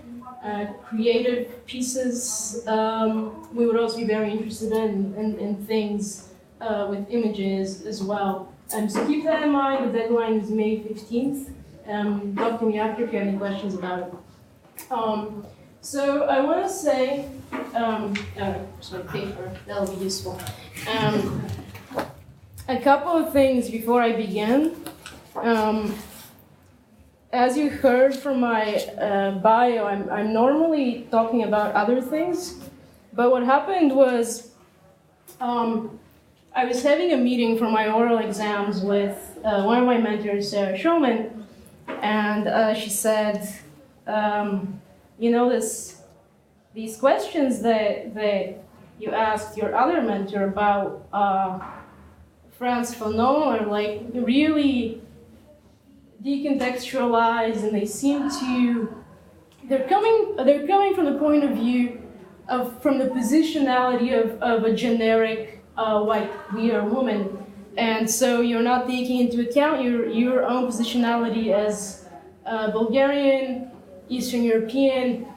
creative pieces. We would also be very interested in things with images as well. So keep that in mind. The deadline is May 15th. Talk to me after if you have any questions about it. So I want to say, sorry, paper, that'll be useful. A couple of things before I begin. As you heard from my bio, I'm normally talking about other things, but what happened was I was having a meeting for my oral exams with one of my mentors, Sarah Shulman, and she said, these questions that you asked your other mentor about Frantz Fanon are like really decontextualized, and they seem to they're coming from the point of view from the positionality of a generic white queer woman, and so you're not taking into account your own positionality as Bulgarian, Eastern European,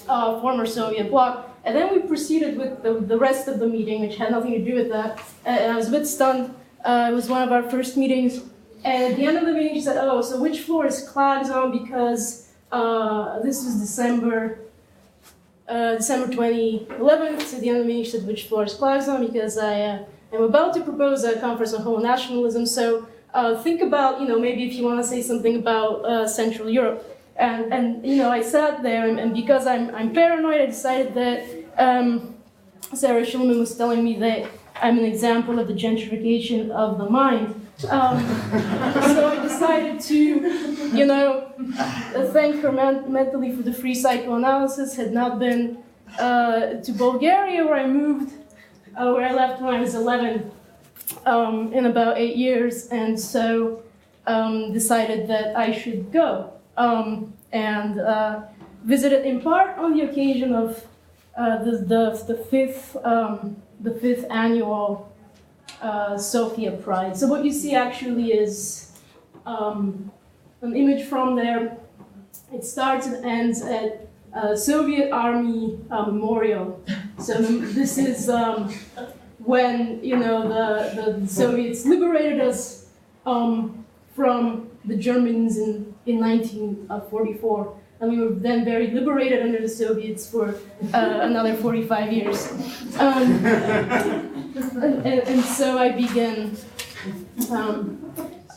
former Soviet bloc. And then we proceeded with the rest of the meeting, which had nothing to do with that. And I was a bit stunned. It was one of our first meetings. And at the end of the meeting, she said, "Oh, so which floor is CLAGS on? Because this was December 2011. So at the end of the meeting, she said, "Which floor is CLAGS on? Because I am about to propose a conference on Homonationalism. So think about, maybe if you want to say something about Central Europe." And I sat there, and because I'm paranoid, I decided that Sarah Shulman was telling me that I'm an example of the gentrification of the mind. So I decided to, thank her mentally for the free psychoanalysis. Had not been to Bulgaria, where I moved, where I left when I was 11, in about 8 years, and so decided that I should go, and visited in part on the occasion of the fifth annual Sofia Pride. So what you see actually is an image from there. It starts and ends at Soviet Army Memorial. So this is when the Soviets liberated us from the Germans in 1944. And we were then very liberated under the Soviets for another 45 years. And so I began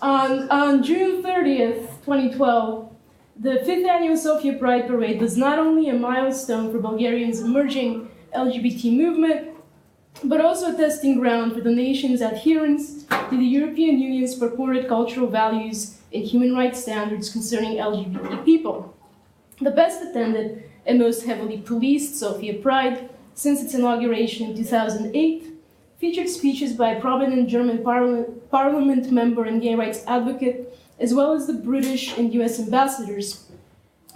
on June 30th, 2012. The 5th annual Sofia Pride Parade was not only a milestone for Bulgarians' emerging LGBT movement, but also a testing ground for the nation's adherence to the European Union's purported cultural values and human rights standards concerning LGBT people. The best attended and most heavily policed Sofia Pride since its inauguration in 2008 featured speeches by a prominent German parliament member and gay rights advocate, as well as the British and US ambassadors,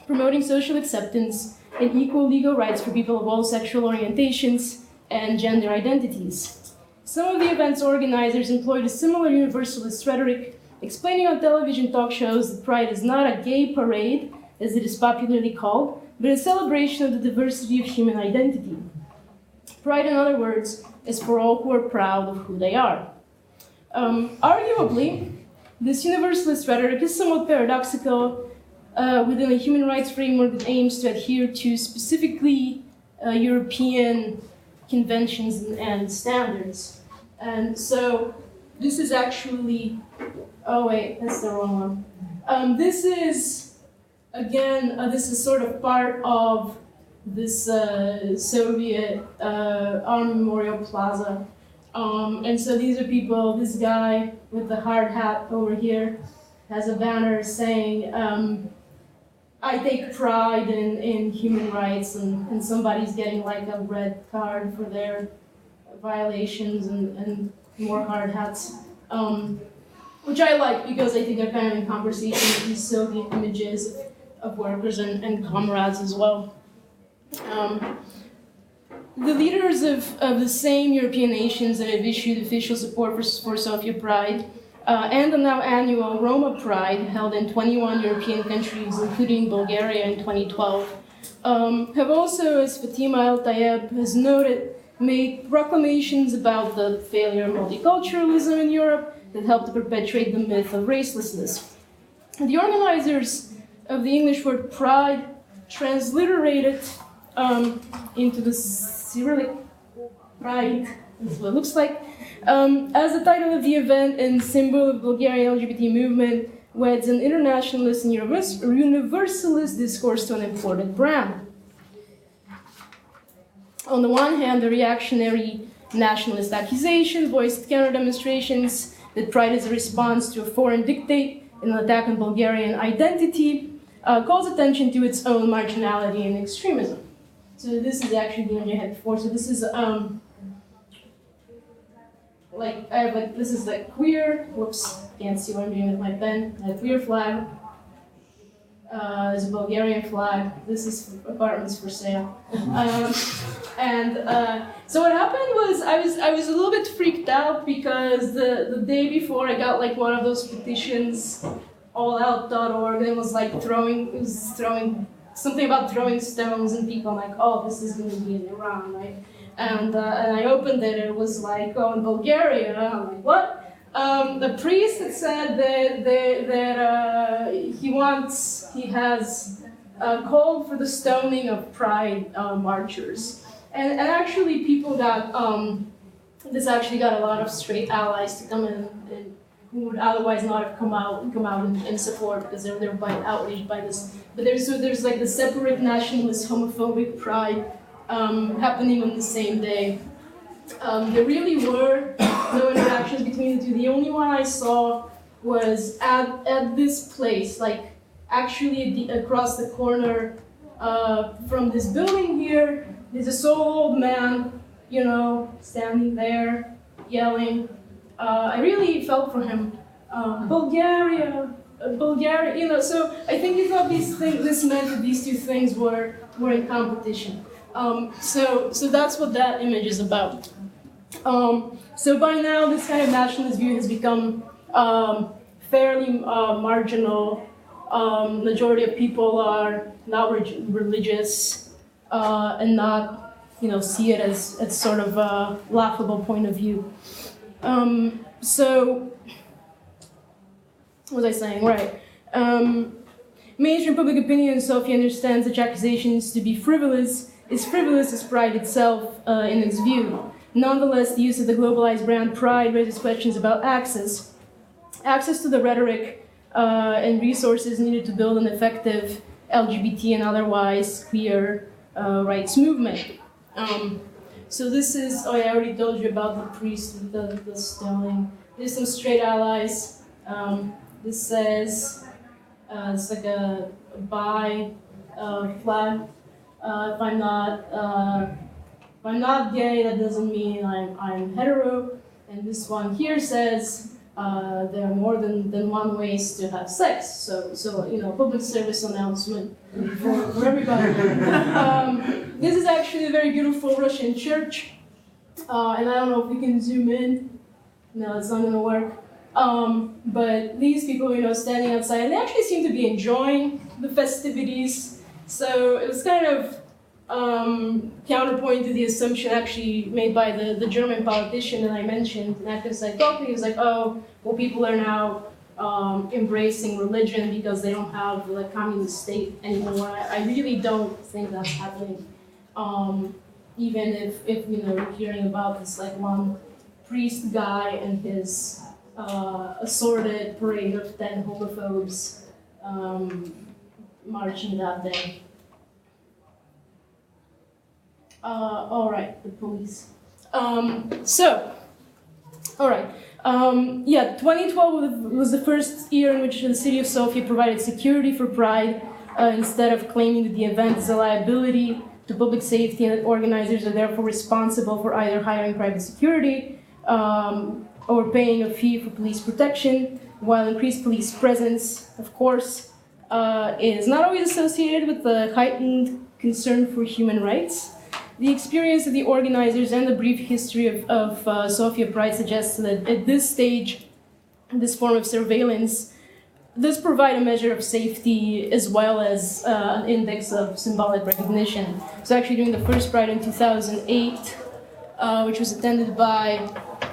promoting social acceptance and equal legal rights for people of all sexual orientations and gender identities. Some of the event's organizers employed a similar universalist rhetoric, explaining on television talk shows that Pride is not a gay parade, as it is popularly called, but a celebration of the diversity of human identity. Pride, in other words, is for all who are proud of who they are. Arguably, this universalist rhetoric is somewhat paradoxical within a human rights framework that aims to adhere to specifically European conventions and standards. And so this is actually, oh wait, that's the wrong one. This is, again, this is sort of part of this Soviet Army Memorial Plaza. And so these are people, this guy with the hard hat over here has a banner saying, I take pride in human rights, and somebody's getting like a red card for their violations and more hard hats. Which I like because I think I'm kind of in conversation with these Soviet images of workers and comrades as well. The leaders of the same European nations that have issued official support for Sofia Pride and the now annual Roma Pride, held in 21 European countries, including Bulgaria in 2012, have also, as Fatima El-Tayeb has noted, made proclamations about the failure of multiculturalism in Europe that helped to perpetuate the myth of racelessness. The organizers of the English word pride transliterated into the Cyrillic pride, that's what it looks like, as the title of the event and symbol of Bulgarian LGBT movement weds an internationalist and universalist discourse to an imported brand. On the one hand, the reactionary nationalist accusation voiced counter demonstrations that pride is a response to a foreign dictate and an attack on Bulgarian identity, calls attention to its own marginality and extremism. So this is actually the one you had before. So this is this is the queer. Whoops, can't see what I'm doing with my pen. A queer flag. There's a Bulgarian flag. This is apartments for sale. So what happened was I was a little bit freaked out because the day before I got like one of those petitions, allout.org, and it was throwing something about throwing stones, and people like, oh, this is going to be in Iran, right? And I opened it, and it was like, oh, in Bulgaria. And I'm like, what? The priest had said that he has called for the stoning of Pride marchers, and actually people got this actually got a lot of straight allies to come in and who would otherwise not have come out in support because they were outraged by this. But there's like the separate nationalist homophobic pride happening on the same day. There really were no interactions between between the two. The only one I saw was at this place, like actually across the corner from this building here. There's a so old man, you know, standing there yelling. I really felt for him. Bulgaria, you know. So I think he thought this meant that these two things were in competition. So that's what that image is about. So by now, this kind of nationalist view has become fairly marginal. Majority of people are not religious and not, you know, see it as sort of a laughable point of view. So, what was I saying? Right. Mainstream public opinion in Sofia understands such accusations to be frivolous as Pride itself in its view. Nonetheless, the use of the globalized brand Pride raises questions about access to the rhetoric and resources needed to build an effective LGBT and otherwise queer rights movement. So this is, I already told you about the priest with the stoning. There's some straight allies. This says, it's like a bi flag. If I'm not gay, that doesn't mean I'm hetero. And this one here says there are more than one ways to have sex. So you know, public service announcement for everybody. This is actually a very beautiful Russian church, and I don't know if we can zoom in. No, it's not going to work. But these people, you know, standing outside, they actually seem to be enjoying the festivities. So it was kind of counterpoint to the assumption actually made by the German politician that I mentioned, an activist I talked to. He was like, oh, well, people are now embracing religion because they don't have the communist state anymore. I really don't think that's happening. Even if you know, we're hearing about this like one priest guy and his assorted parade of 10 homophobes marching that day. All right, the police. All right. 2012 was the first year in which the city of Sofia provided security for Pride instead of claiming that the event is a liability to public safety and that organizers are therefore responsible for either hiring private security or paying a fee for police protection, while increased police presence, of course, is not always associated with the heightened concern for human rights. The experience of the organizers and the brief history of Sofia Pride suggests that at this stage, this form of surveillance does provide a measure of safety as well as an index of symbolic recognition. So actually during the first Pride in 2008, which was attended by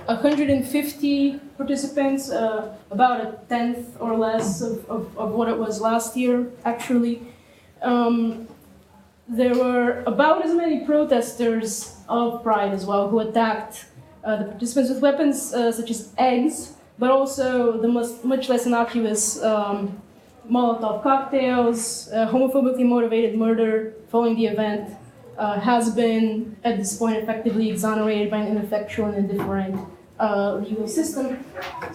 150 participants, about a tenth or less of what it was last year, actually. There were about as many protesters of Pride as well who attacked the participants with weapons such as eggs, but also the much less innocuous Molotov cocktails, homophobically motivated murder following the event has been, at this point, effectively exonerated by an ineffectual and indifferent legal system.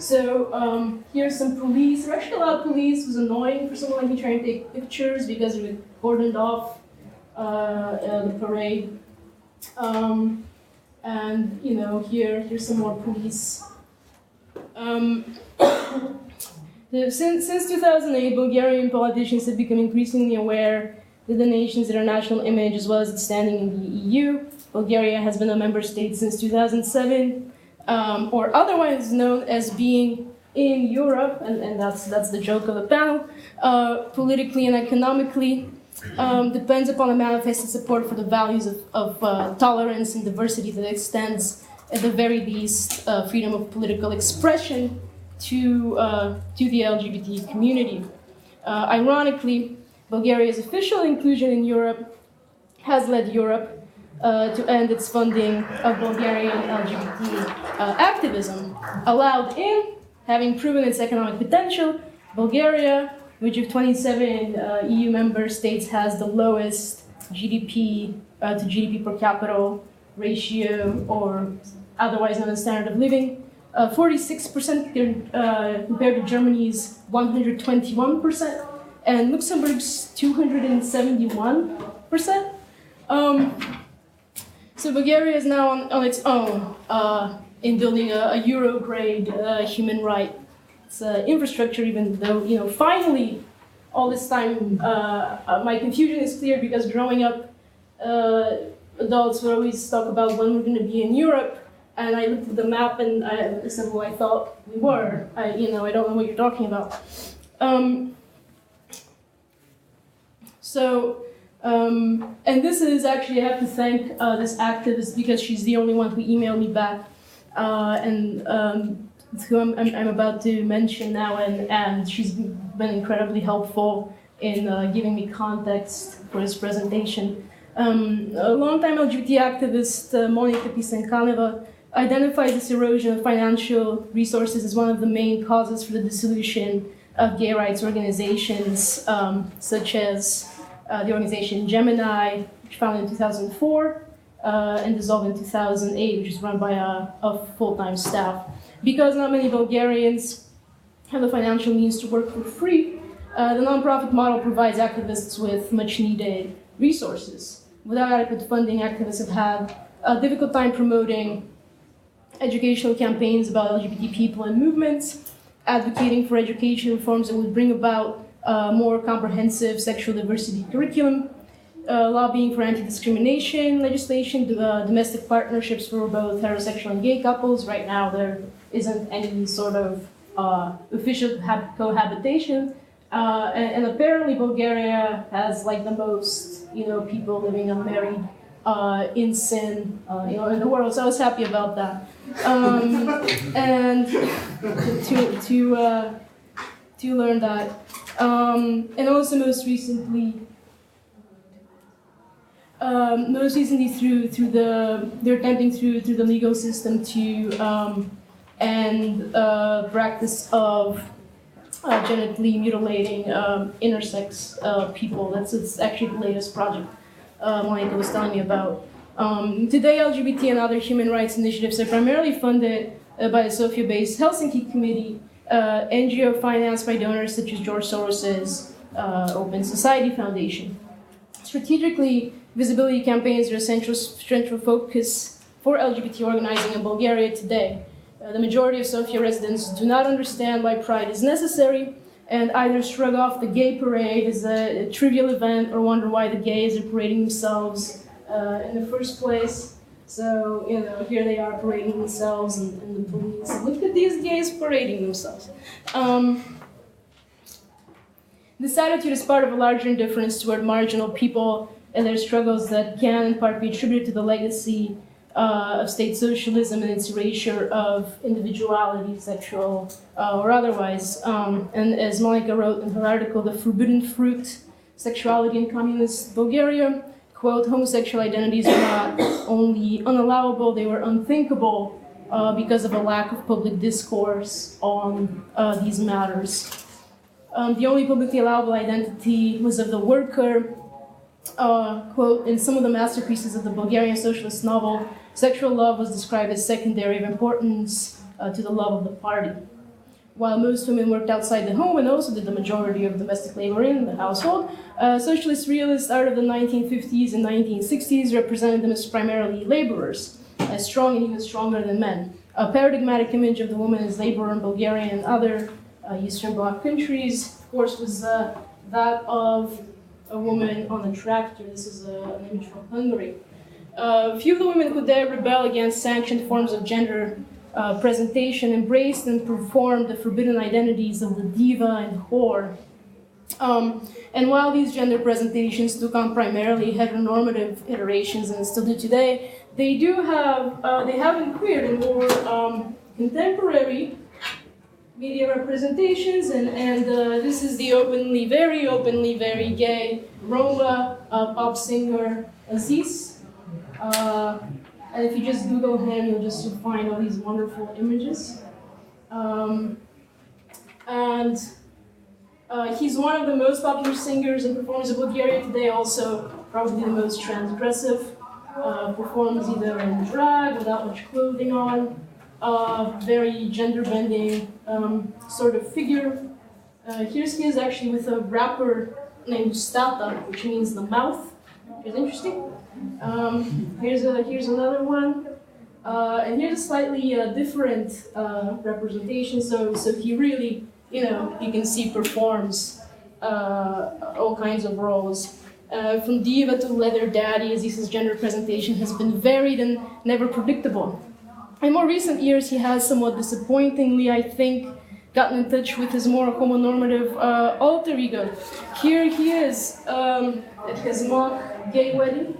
So here's some police. There were actually a lot of police. It was annoying for someone like me trying to take pictures because it would cordoned off the parade. And you know, here's some more police. Since 2008, Bulgarian politicians have become increasingly aware that the nation's international image, as well as its standing in the EU, Bulgaria has been a member state since 2007, or otherwise known as being in Europe, and that's the joke of the panel, politically and economically. Depends upon a manifested support for the values of tolerance and diversity that extends, at the very least, freedom of political expression to the LGBT community. Ironically, Bulgaria's official inclusion in Europe has led Europe to end its funding of Bulgarian LGBT activism. Allowed in, having proven its economic potential, Bulgaria, which of 27 EU member states has the lowest GDP to GDP per capita ratio, or otherwise known as standard of living, 46% compared to Germany's 121%, and Luxembourg's 271%. So Bulgaria is now on its own in building a Euro-grade human rights infrastructure, even though, finally, all this time, my confusion is clear because growing up, adults would always talk about when we're going to be in Europe, and I looked at the map and I said, well, I thought we were. I don't know what you're talking about. And this is actually, I have to thank this activist because she's the only one who emailed me back, and who I'm about to mention now, and she's been incredibly helpful in giving me context for this presentation. A longtime LGBT activist, Monika Pisankanova, identifies this erosion of financial resources as one of the main causes for the dissolution of gay rights organizations, such as the organization Gemini, which founded in 2004, and dissolved in 2008, which is run by a full-time staff. Because not many Bulgarians have the financial means to work for free, the nonprofit model provides activists with much-needed resources. Without adequate funding, activists have had a difficult time promoting educational campaigns about LGBT people and movements, advocating for education reforms that would bring about more comprehensive sexual diversity curriculum, lobbying for anti-discrimination legislation, domestic partnerships for both heterosexual and gay couples. Right now, there isn't any sort of official cohabitation, and apparently Bulgaria has like the most, people living unmarried in sin, in the world. So I was happy about that, and to learn that. And also most recently they're attempting through the legal system to end practice of genetically mutilating intersex people. It's actually the latest project Monika was telling me about. Today, LGBT and other human rights initiatives are primarily funded by the Sofia-based Helsinki Committee, NGO financed by donors such as George Soros's Open Society Foundation. Strategically, visibility campaigns are a central focus for LGBT organizing in Bulgaria today. The majority of Sofia residents do not understand why Pride is necessary, and either shrug off the gay parade as a trivial event or wonder why the gays are parading themselves in the first place. So, here they are parading themselves, and the police, look at these gays parading themselves. This attitude is part of a larger indifference toward marginal people and their struggles that can in part be attributed to the legacy of state socialism and its erasure of individuality, sexual or otherwise. And as Monika wrote in her article, The Forbidden Fruit, Sexuality in Communist Bulgaria, quote, homosexual identities were not only unallowable, they were unthinkable because of a lack of public discourse on these matters. The only publicly allowable identity was of the worker. Quote, in some of the masterpieces of the Bulgarian socialist novel, sexual love was described as secondary of importance to the love of the party. While most women worked outside the home and also did the majority of domestic labor in the household, socialist realists out of the 1950s and 1960s represented them as primarily laborers, as strong and even stronger than men. A paradigmatic image of the woman as laborer in Bulgaria and other Eastern Bloc countries, of course, was that of a woman on a tractor. This is an image from Hungary. Few of the women who dared rebel against sanctioned forms of gender presentation embraced and performed the forbidden identities of the diva and whore. And while these gender presentations took on primarily heteronormative iterations and still do today, they have been queered in more contemporary media representations, and this is the very openly very gay Roma pop singer Aziz. And if you just Google him, you'll just find all these wonderful images. And he's one of the most popular singers and performers of Bulgaria today, also probably the most transgressive, performs either in drag, without much clothing on, very gender-bending sort of figure. He is actually with a rapper named Stata, which means the mouth, which is interesting. Here's another one. And here's a slightly different representation. So he really, you can see performs all kinds of roles. From diva to leather daddy, Aziz's gender presentation has been varied and never predictable. In more recent years, he has somewhat disappointingly, I think, gotten in touch with his more homonormative alter ego. Here he is at his mock gay wedding.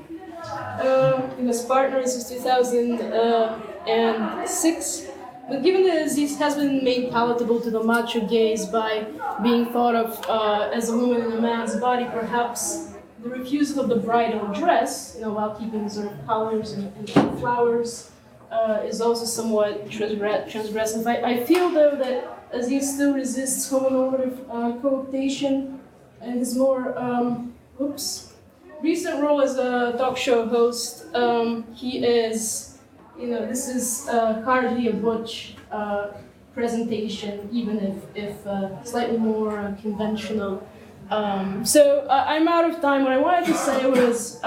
He was partners since 2006. But given that Aziz has been made palatable to the macho gaze by being thought of as a woman in a man's body, perhaps the refusal of the bridal dress, while keeping sort of colors and flowers, is also somewhat transgressive. I feel, though, that Aziz still resists homonormative cooptation, and his more recent role as a talk show host, he is, this is hardly a butch presentation, even if slightly more conventional. So I'm out of time. What I wanted to say was,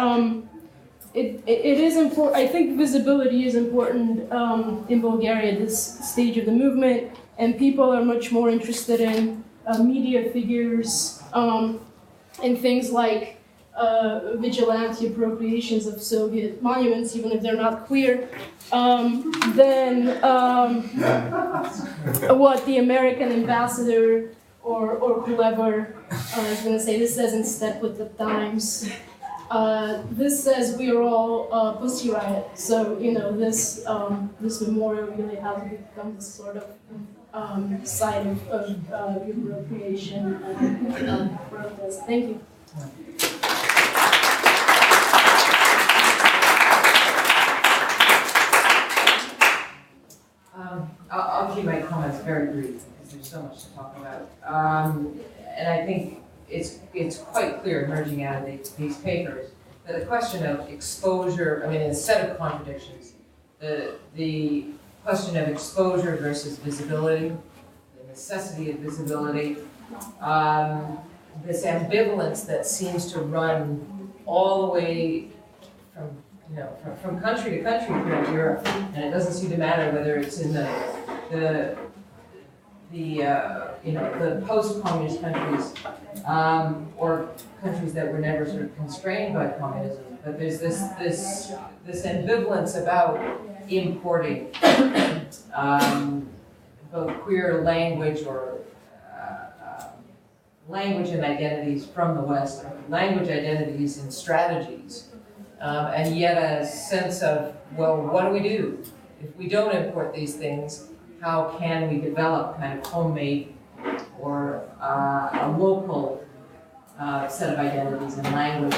it is important. I think visibility is important in Bulgaria at this stage of the movement, and people are much more interested in media figures and things like vigilante appropriations of Soviet monuments, even if they're not clear, than what the American ambassador or whoever is going to say. This doesn't step with the times. This says we are all Pussy Riot. So this memorial really has become this sort of site of appropriation and protest. Thank you. I'll keep my comments very brief because there's so much to talk about. And I think it's quite clear emerging out of these papers that the question of exposure, in a set of contradictions, the question of exposure versus visibility, the necessity of visibility, this ambivalence that seems to run all the way from country to country throughout Europe, and it doesn't seem to matter whether it's in the post-communist countries or countries that were never sort of constrained by communism. But there's this ambivalence about importing both queer language or language and identities from the West, or language identities and strategies. And yet a sense of, well, what do we do? If we don't import these things, how can we develop kind of homemade or a local set of identities and language?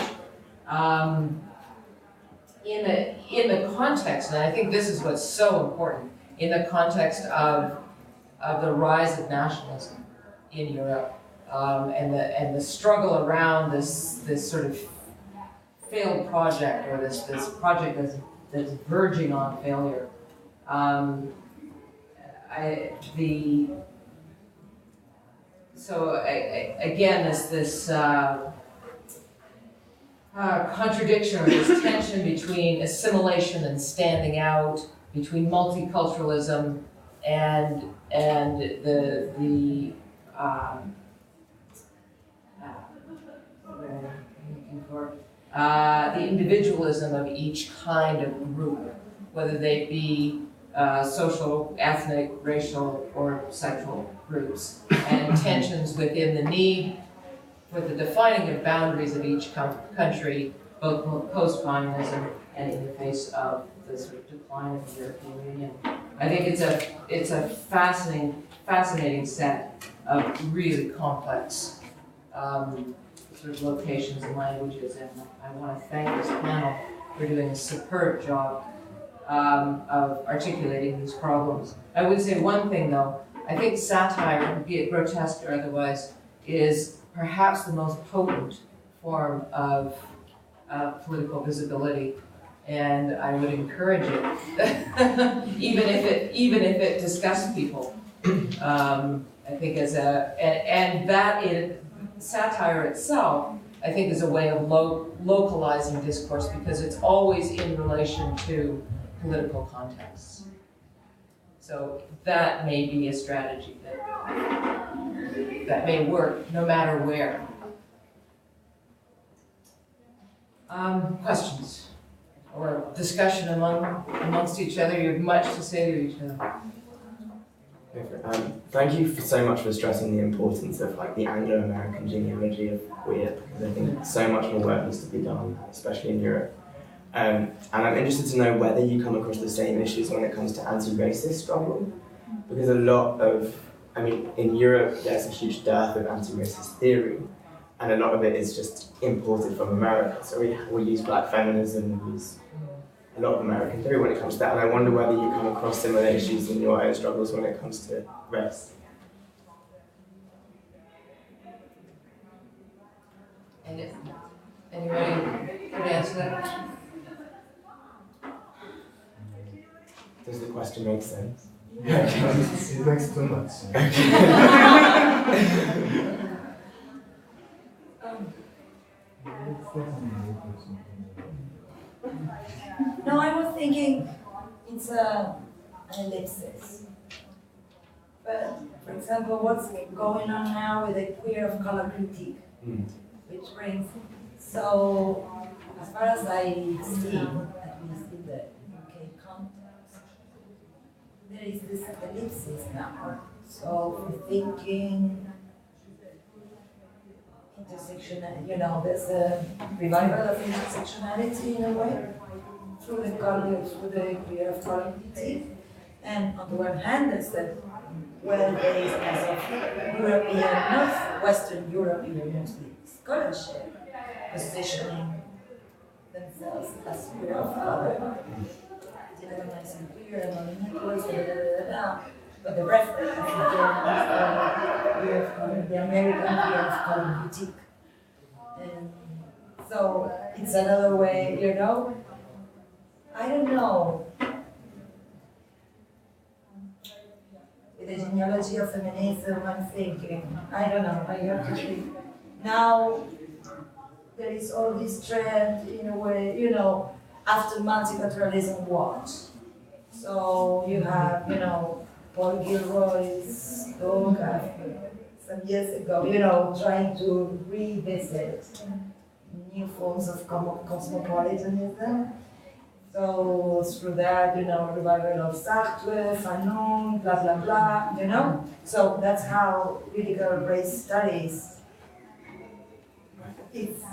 In the context, and I think this is what's so important, in the context of the rise of nationalism in Europe, and the struggle around this sort of failed project, or this project that's verging on failure. Again, this contradiction, or this tension between assimilation and standing out, between multiculturalism and the individualism of each kind of group, whether they be social, ethnic, racial, or sexual groups, and tensions within the need for the defining of boundaries of each country, both post-communism and in the face of the sort of decline of the European Union. I think it's a fascinating set of really complex sort of locations and languages, and I want to thank this panel for doing a superb job of articulating these problems. I would say one thing though, I think satire, be it grotesque or otherwise, is perhaps the most potent form of political visibility. And I would encourage it, even if it disgusts people. I think and that in satire itself, I think is a way of localizing discourse because it's always in relation to political contexts. So that may be a strategy that may work no matter where. Questions or discussion amongst each other? You have much to say to each other. Thank you so much for stressing the importance of like the Anglo-American genealogy of queer, because I think so much more work needs to be done, especially in Europe. And I'm interested to know whether you come across the same issues when it comes to anti-racist struggle, because in Europe there's a huge dearth of anti-racist theory, and a lot of it is just imported from America. So we use black feminism, we use a lot of American theory when it comes to that, and I wonder whether you come across similar issues in your own struggles when it comes to race. Anybody can answer that? Does the question make sense? It makes too much. No, I was thinking it's an ellipsis. But, for example, what's going on now with the queer of color critique, which brings, so as far as I see, at least in the UK context, there is this ellipsis now. So we're thinking intersectionality, there's a revival of intersectionality in a way through the queer of color critique. And on the one hand, there's the well-based of European, not Western European mostly, scholarship, positioning themselves as queer of color, decolonizing queer and non-networks, but the reference is the American queer of color critique. And so it's another way, I don't know. With the genealogy of feminism, I'm thinking, I don't know, I have to think. Now, there is all this trend, in a way, after multiculturalism what? So you have, Paul Gilroy's book some years ago, trying to revisit new forms of cosmopolitanism. So through that, revival of Sartre, Fanon, blah, blah, blah, So that's how critical race studies is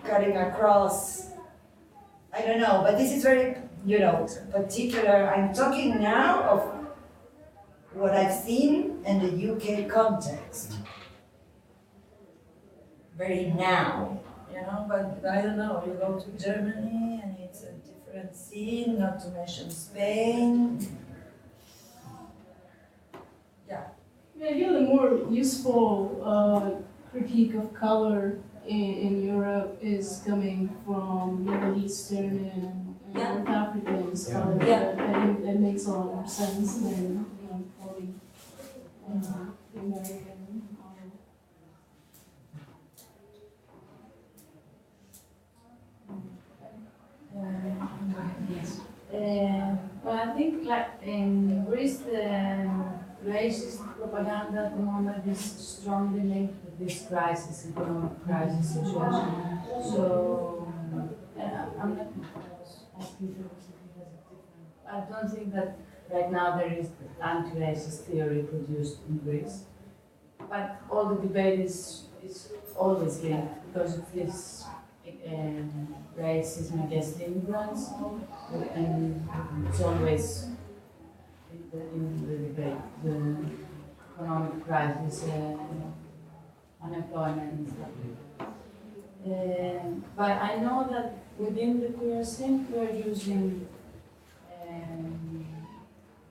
cutting across, I don't know, but this is very, particular. I'm talking now of what I've seen in the UK context. Very now, but I don't know, you go to Germany and it's a different scene, not to mention Spain. Yeah. I feel the more useful critique of color in Europe is coming from Middle Eastern and North African scholars. I think that makes a lot more sense than probably the American. Well, I think in Greece, the racist propaganda at the moment is strongly linked with this crisis, economic crisis situation. So, I'm not asking you I don't think that right now there is anti-racist theory produced in Greece. But all the debate is always linked because of this racism against immigrants, and it's always in the debate, the economic crisis, unemployment and stuff. But I know that within the queer scene we are using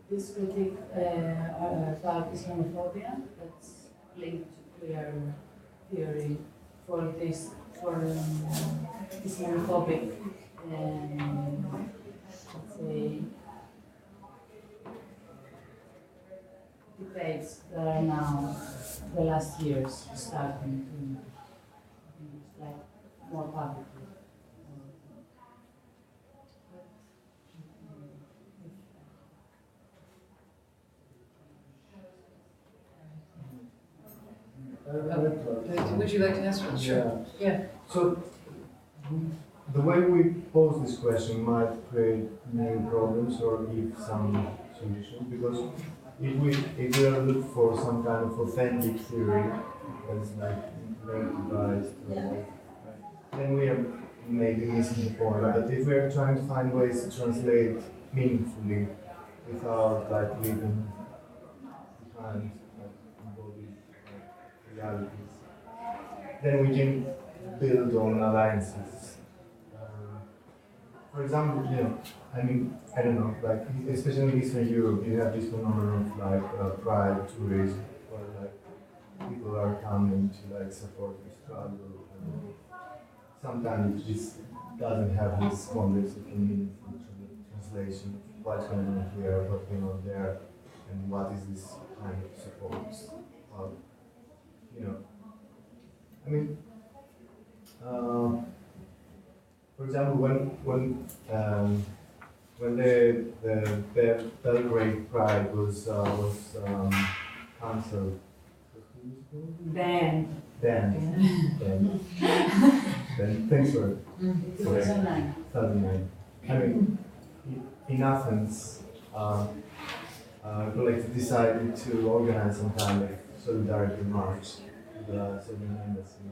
this critique about Islamophobia that's linked to queer theory for this, for Islamophobic let's say, debates that are now the last years starting to like more publicly. Would you like to answer? Sure. Yeah. So, the way we pose this question might create new problems or give some solutions, because if we are looking for some kind of authentic theory that's like relativized, then we are maybe missing the point. But if we are trying to find ways to translate meaningfully without like leaving behind embodied realities, then we can build on alliances. For example, I don't know, like especially in Eastern Europe, you have this phenomenon of like pride tourism, where like people are coming to like support the struggle. And sometimes this doesn't have this context of a meaningful translation of what's going on here, what's going on there, and what is this kind of support. For example, when the Belgrade Pride was cancelled, Banned. Then thanks for it. 2009. I mean, in Athens, collective decided to organize some kind of solidarity march to the Serbian embassy.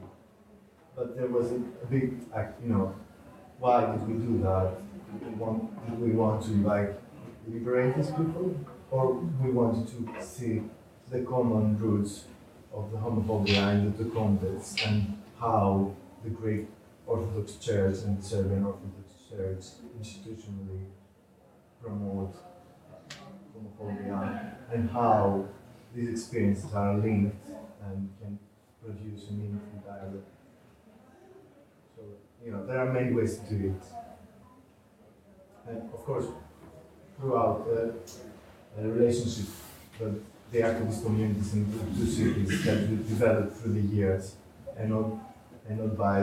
But there was a big, why did we do that? Did we want to like liberate these people, or we wanted to see the common roots of the homophobia in the context and how the Greek Orthodox Church and the Serbian Orthodox Church institutionally promote homophobia and how these experiences are linked and can produce a meaningful dialogue. So, there are many ways to do it. And of course, throughout the relationship that the activist communities in the two cities have developed through the years, and not by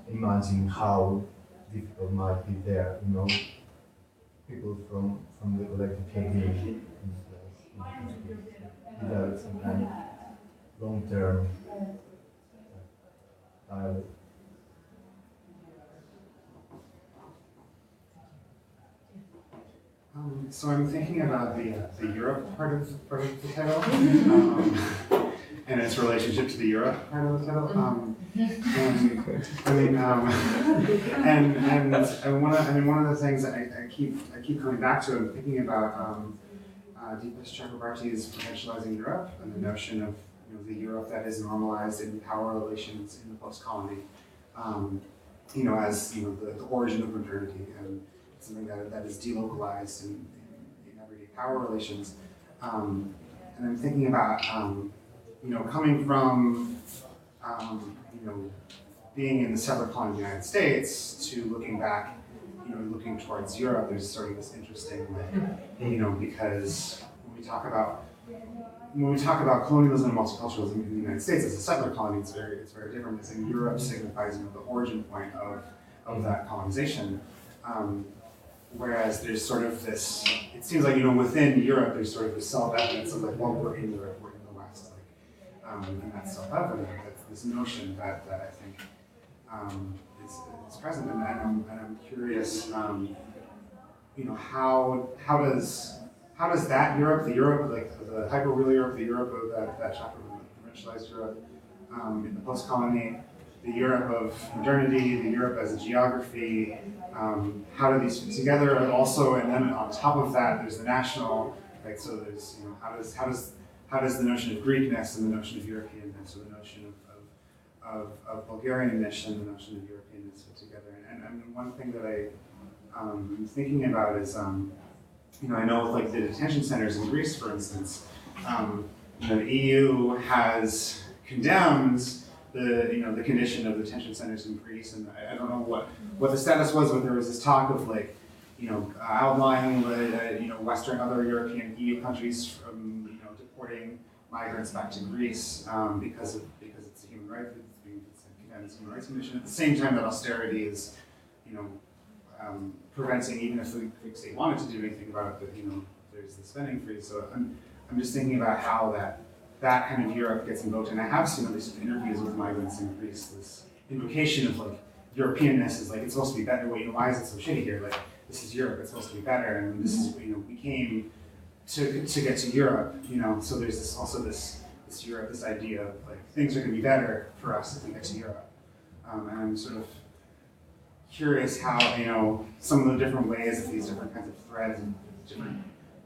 imagining how difficult might be there, people from the collective community develop some kind of long-term dialogue. So I'm thinking about the Europe part of the title, and its relationship to the Europe part of the title. One of the things that I keep coming back to and thinking about Deepak Chakrabarty's potentializing Europe and the notion of the Europe that is normalized in power relations in the post-colony, as the origin of modernity and something that is delocalized in everyday power relations. And I'm thinking about, coming from, being in the settler colony of the United States to looking back, looking towards Europe, there's sort of this interesting, because when we talk about colonialism and multiculturalism in the United States as a settler colony, it's very different. Because in Europe signifies the origin point of that colonization. Whereas there's sort of this, it seems like, within Europe, there's sort of this self-evidence of well, we're in Europe, we're in the West, and that's self-evident. That's this notion that I think is present, and I'm curious, how does that Europe, the Europe, like the hyper-real Europe, the Europe of that chapter, the provincialized Europe, in the post-colony, the Europe of modernity, the Europe as a geography, how do these fit together? And also, and then on top of that, there's the national, right? So there's, how does the notion of Greekness and the notion of Europeanness, or the notion of Bulgarianness and the notion of Europeanness fit together? And one thing that I'm thinking about is, I know like the detention centers in Greece, for instance, the EU has condemned the condition of the detention centers in Greece, and I don't know what the status was, but there was this talk of like, outlawing Western other European EU countries from deporting migrants back to Greece because it's a human right, it's condemned as a human rights condition. At the same time, that austerity is preventing, even if the Greek state wanted to do anything about it, that there's the spending freeze. So I'm just thinking about how that kind of Europe gets invoked, and I have seen at least interviews with migrants in Greece, this invocation of like Europeanness is like it's supposed to be better. Why is it so shitty here? Like this is Europe, it's supposed to be better, and this is we came to get to Europe, So there's this Europe, this idea of like things are going to be better for us if we get to Europe, and I'm sort of curious how some of the different ways that these different kinds of threads and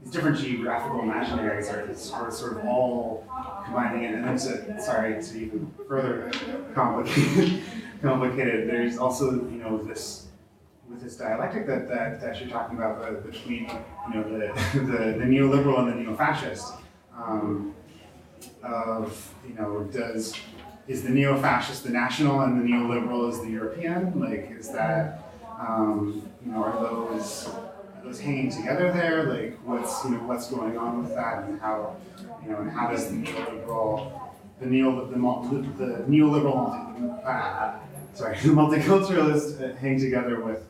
these different geographical imaginaries are sort of all combining it. And then to even further complicated, there's also this dialectic that you're talking about between the neoliberal and the neo-fascist. Is the neo-fascist the national and the neoliberal is the European? Like, is that are those hanging together there? Like, what's going on with that, and how does the multiculturalist hang together with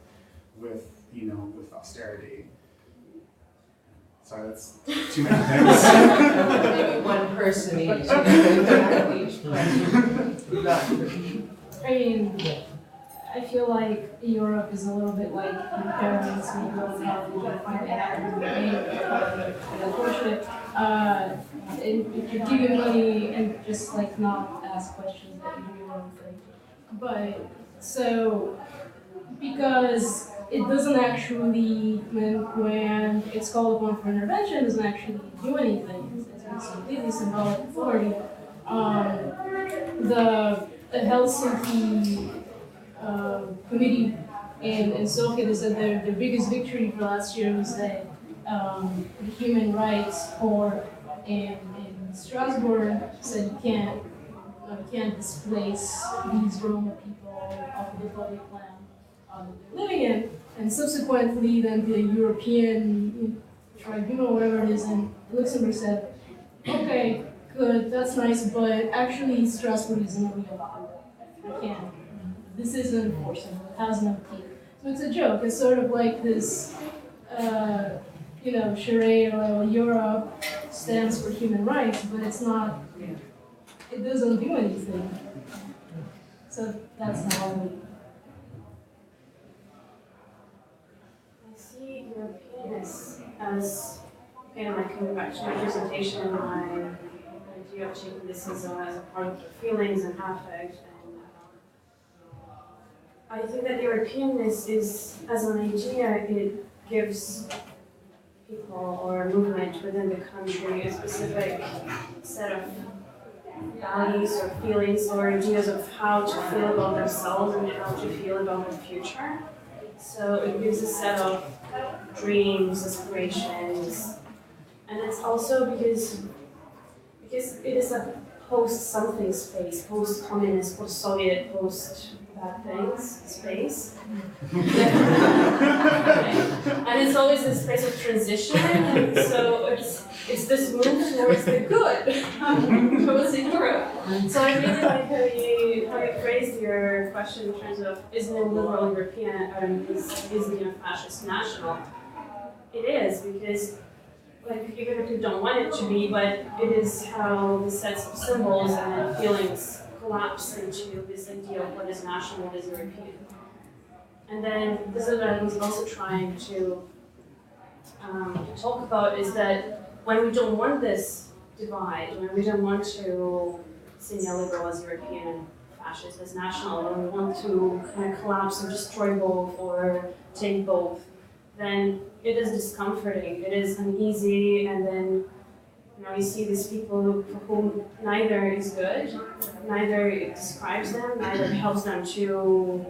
austerity? Sorry, that's too many things. Maybe one person each. I mean, I feel like Europe is a little bit like your parents when you go to college and finally have to unfortunate. If you give your money and just like not ask questions, that you do your own thing. But so because it doesn't actually, when it's called upon for intervention, it doesn't actually do anything. It's completely symbolic authority. The Helsinki committee in Sofia, they said their biggest victory for last year was that the human rights court in Strasbourg said you can't displace these Roma people off of the public land that they're living in, and subsequently then the European tribunal, whatever it is, in Luxembourg said, okay, good, that's nice, but actually Strasbourg isn't a real court. You can't. This isn't enforceable. It has no teeth. So it's a joke. It's sort of like this, charade or Europe stands for human rights, but it's not. It doesn't do anything. So that's how I see Europeanness as kind of like coming back to my presentation, my idea of taking this as a part of feelings and affect. I think that Europeanness is, as an idea, it gives people or a movement within the country a specific set of values or feelings or ideas of how to feel about themselves and how to feel about the future. So it gives a set of dreams, aspirations, and it's also because it is a post-something space, post-communist, post-Soviet, post-bad things space. And it's always a space of transition, and so it's this move towards the good, towards the Europe. So I really like how you phrased your question in terms of is neoliberal European, is neo-fascist national? It is, because even if you don't want it to be, but it is how the sets of symbols and feelings collapse into this idea of what is national, what is European. And then this is what I was also trying to talk about, is that when we don't want this divide, when we don't want to see neoliberal as European and fascist as national, when we want to kind of collapse and destroy both or take both, then it is discomforting, it is uneasy, and then you see these people for whom neither is good, neither it describes them, neither helps them to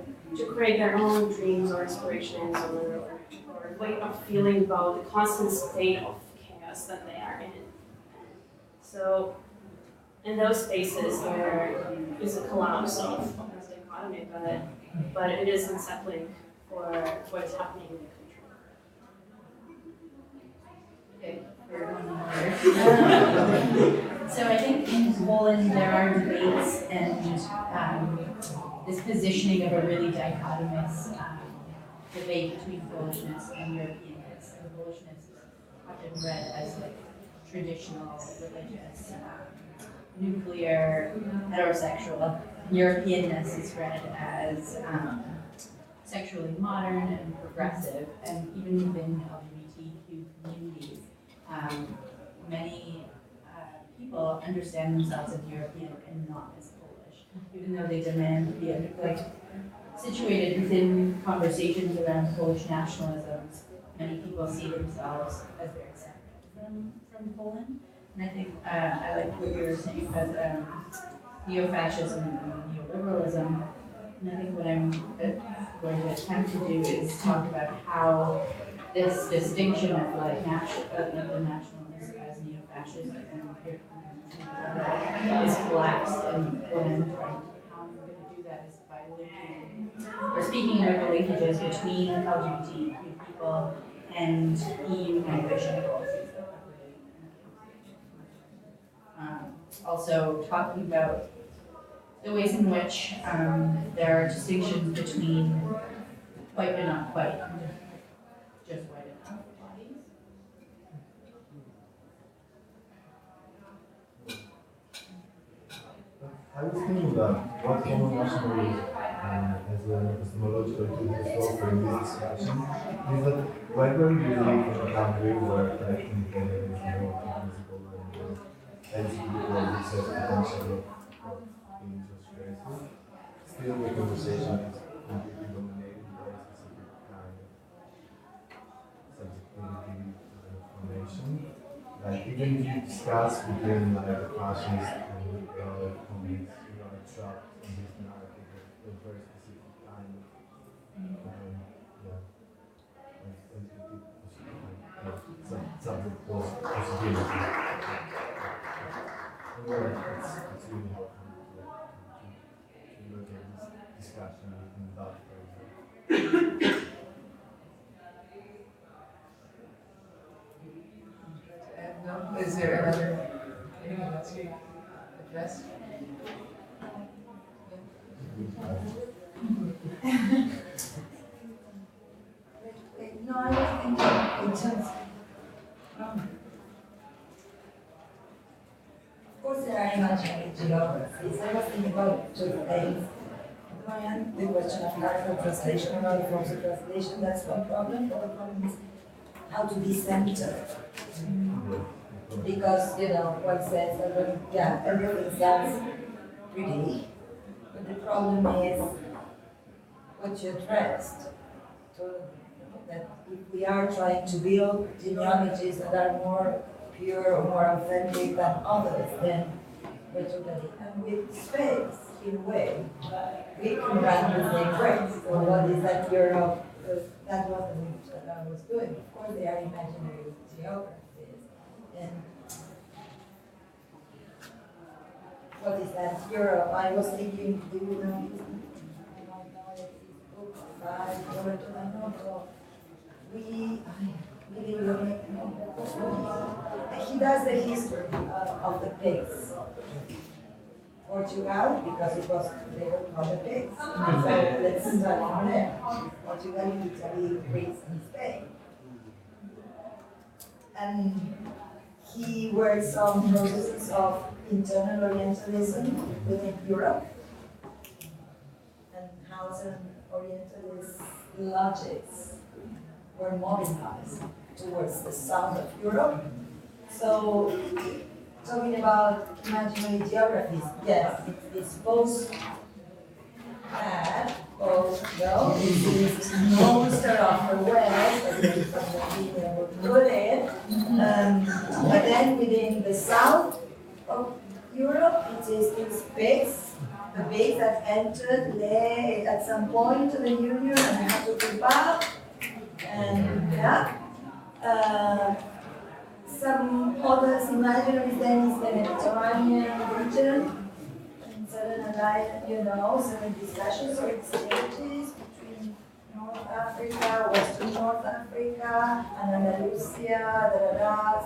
create their own dreams or aspirations or way of feeling about the constant state of chaos that they are in. So, in those spaces there is a collapse of this dichotomy, but it is unsettling for what is happening in the country. Okay, so I think in Poland there are debates and this positioning of a really dichotomous debate between Polishness and Europeanness. And Polishness is often read as like traditional, religious, nuclear, heterosexual. Europeanness is read as sexually modern and progressive, and even within LGBTQ communities, many people understand themselves as European and not as Polish, even though they demand to be situated within conversations around Polish nationalisms. Many people see themselves as very separate from Poland. And I think I like what you were saying about neo-fascism and neoliberalism. And I think what I'm going to attempt to do is talk about how this distinction of the nationalists as neo-fascists and is collapsed. And what I'm trying to, how I'm going to do that is by linking, or speaking about the linkages between LGBTQ people and EU migration policies that also talking about the ways in which there are distinctions between white and not white, just white and not bodies. I was thinking that what homonationalism as an epistemological tool has offered in this discussion is that whether you live in a country where ethnic is more visible and LGBT has excess potential of being just racist, still the conversation is completely dominated by a specific kind of sensitivity to the information. Like even if you discuss within the fascist and communists, you are trapped in this narrative of a very specific kind of subject possibility. Well, it's really helpful to look at this discussion in that way. No, is there another anything else you address? No, I was thinking in terms. Of course, there are imaginary geographies. I was thinking about two things. One, the question of careful translation or other forms of translation, that's one problem. The other problem is how to be centered. Because, one says that, everything sounds pretty, but the problem is what you addressed. So that if we are trying to build genealogies that are more pure or more authentic than others, then we're totally, and with space, in a way, we can run the same race. So what is that Europe? That wasn't what I was doing. Of course, they are imaginary geographies. And what is that Europe? I was thinking, do you know this book by Roberto Manoto? He does the history of the pigs. Portugal, because they were called the pigs. So let's start from there. Portugal, Italy, Greece, and Spain. And he works on processes of internal Orientalism within Europe and how some Orientalist logics were mobilized towards the south of Europe. So, talking about imaginary geographies, yes, it's both bad, both no, it's monster of the West, as Argentina would put it, but then within the south of Europe, it is these pigs, the pigs that entered at some point to the Union and had to keep up, and some others imagine then is the Mediterranean region, and certain discussions or exchanges between North Africa, Western North Africa, and Andalusia,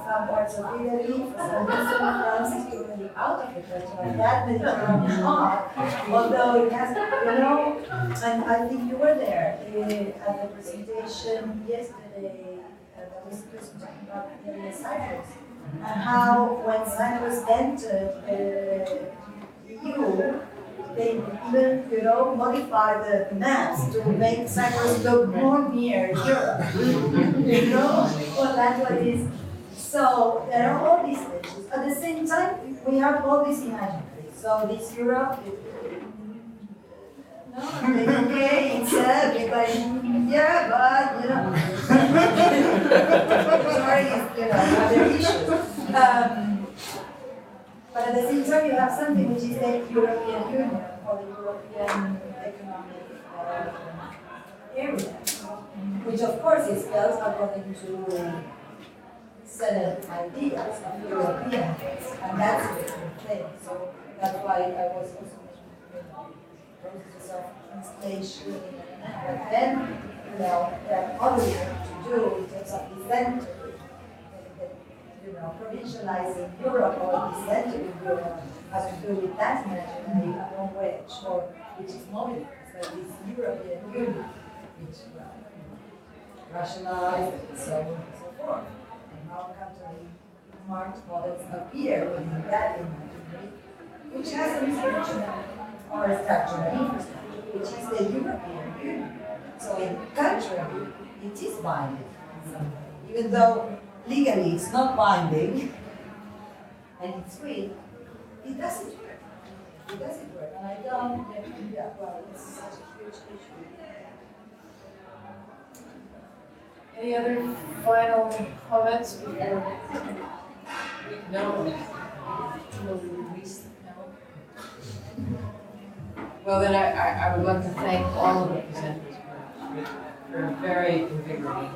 some parts of Italy, some France is totally out of the question like that Mediterranean art, although it has, and I think you were there at the presentation yesterday. That was talking about the Cyprus, and how when Cyprus entered the EU, they even modified the maps to make Cyprus look more near Europe. Well, that's what it is. So there are all these issues. At the same time, we have all these imaginaries. So this Europe, okay, it's everybody, yeah, but sorry, other issues. But at the same time, you have something which is the European Union or the European Economic Area, which of course is built according to certain ideas of Europeans, and that's a different thing. So that's why I was also mentioning processes of translation, but then there are other things to do in terms of dissent. Provincializing Europe or dissenting Europe has to do with that imaginary along which is mobilized, like this European Union, which rationalized and so on and so forth. And how counter-marked models appear within that imaginary, which has an institutional or a structural infrastructure, which is the European Union. So in culturally, it is binding, even though legally it's not binding, and it's free, it doesn't work. It doesn't work, and I don't, well, it's such a huge issue. Any other final comments before? No? Will we release the panel? Well, then I would like to thank all of the presenters for a very invigorating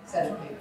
set of papers.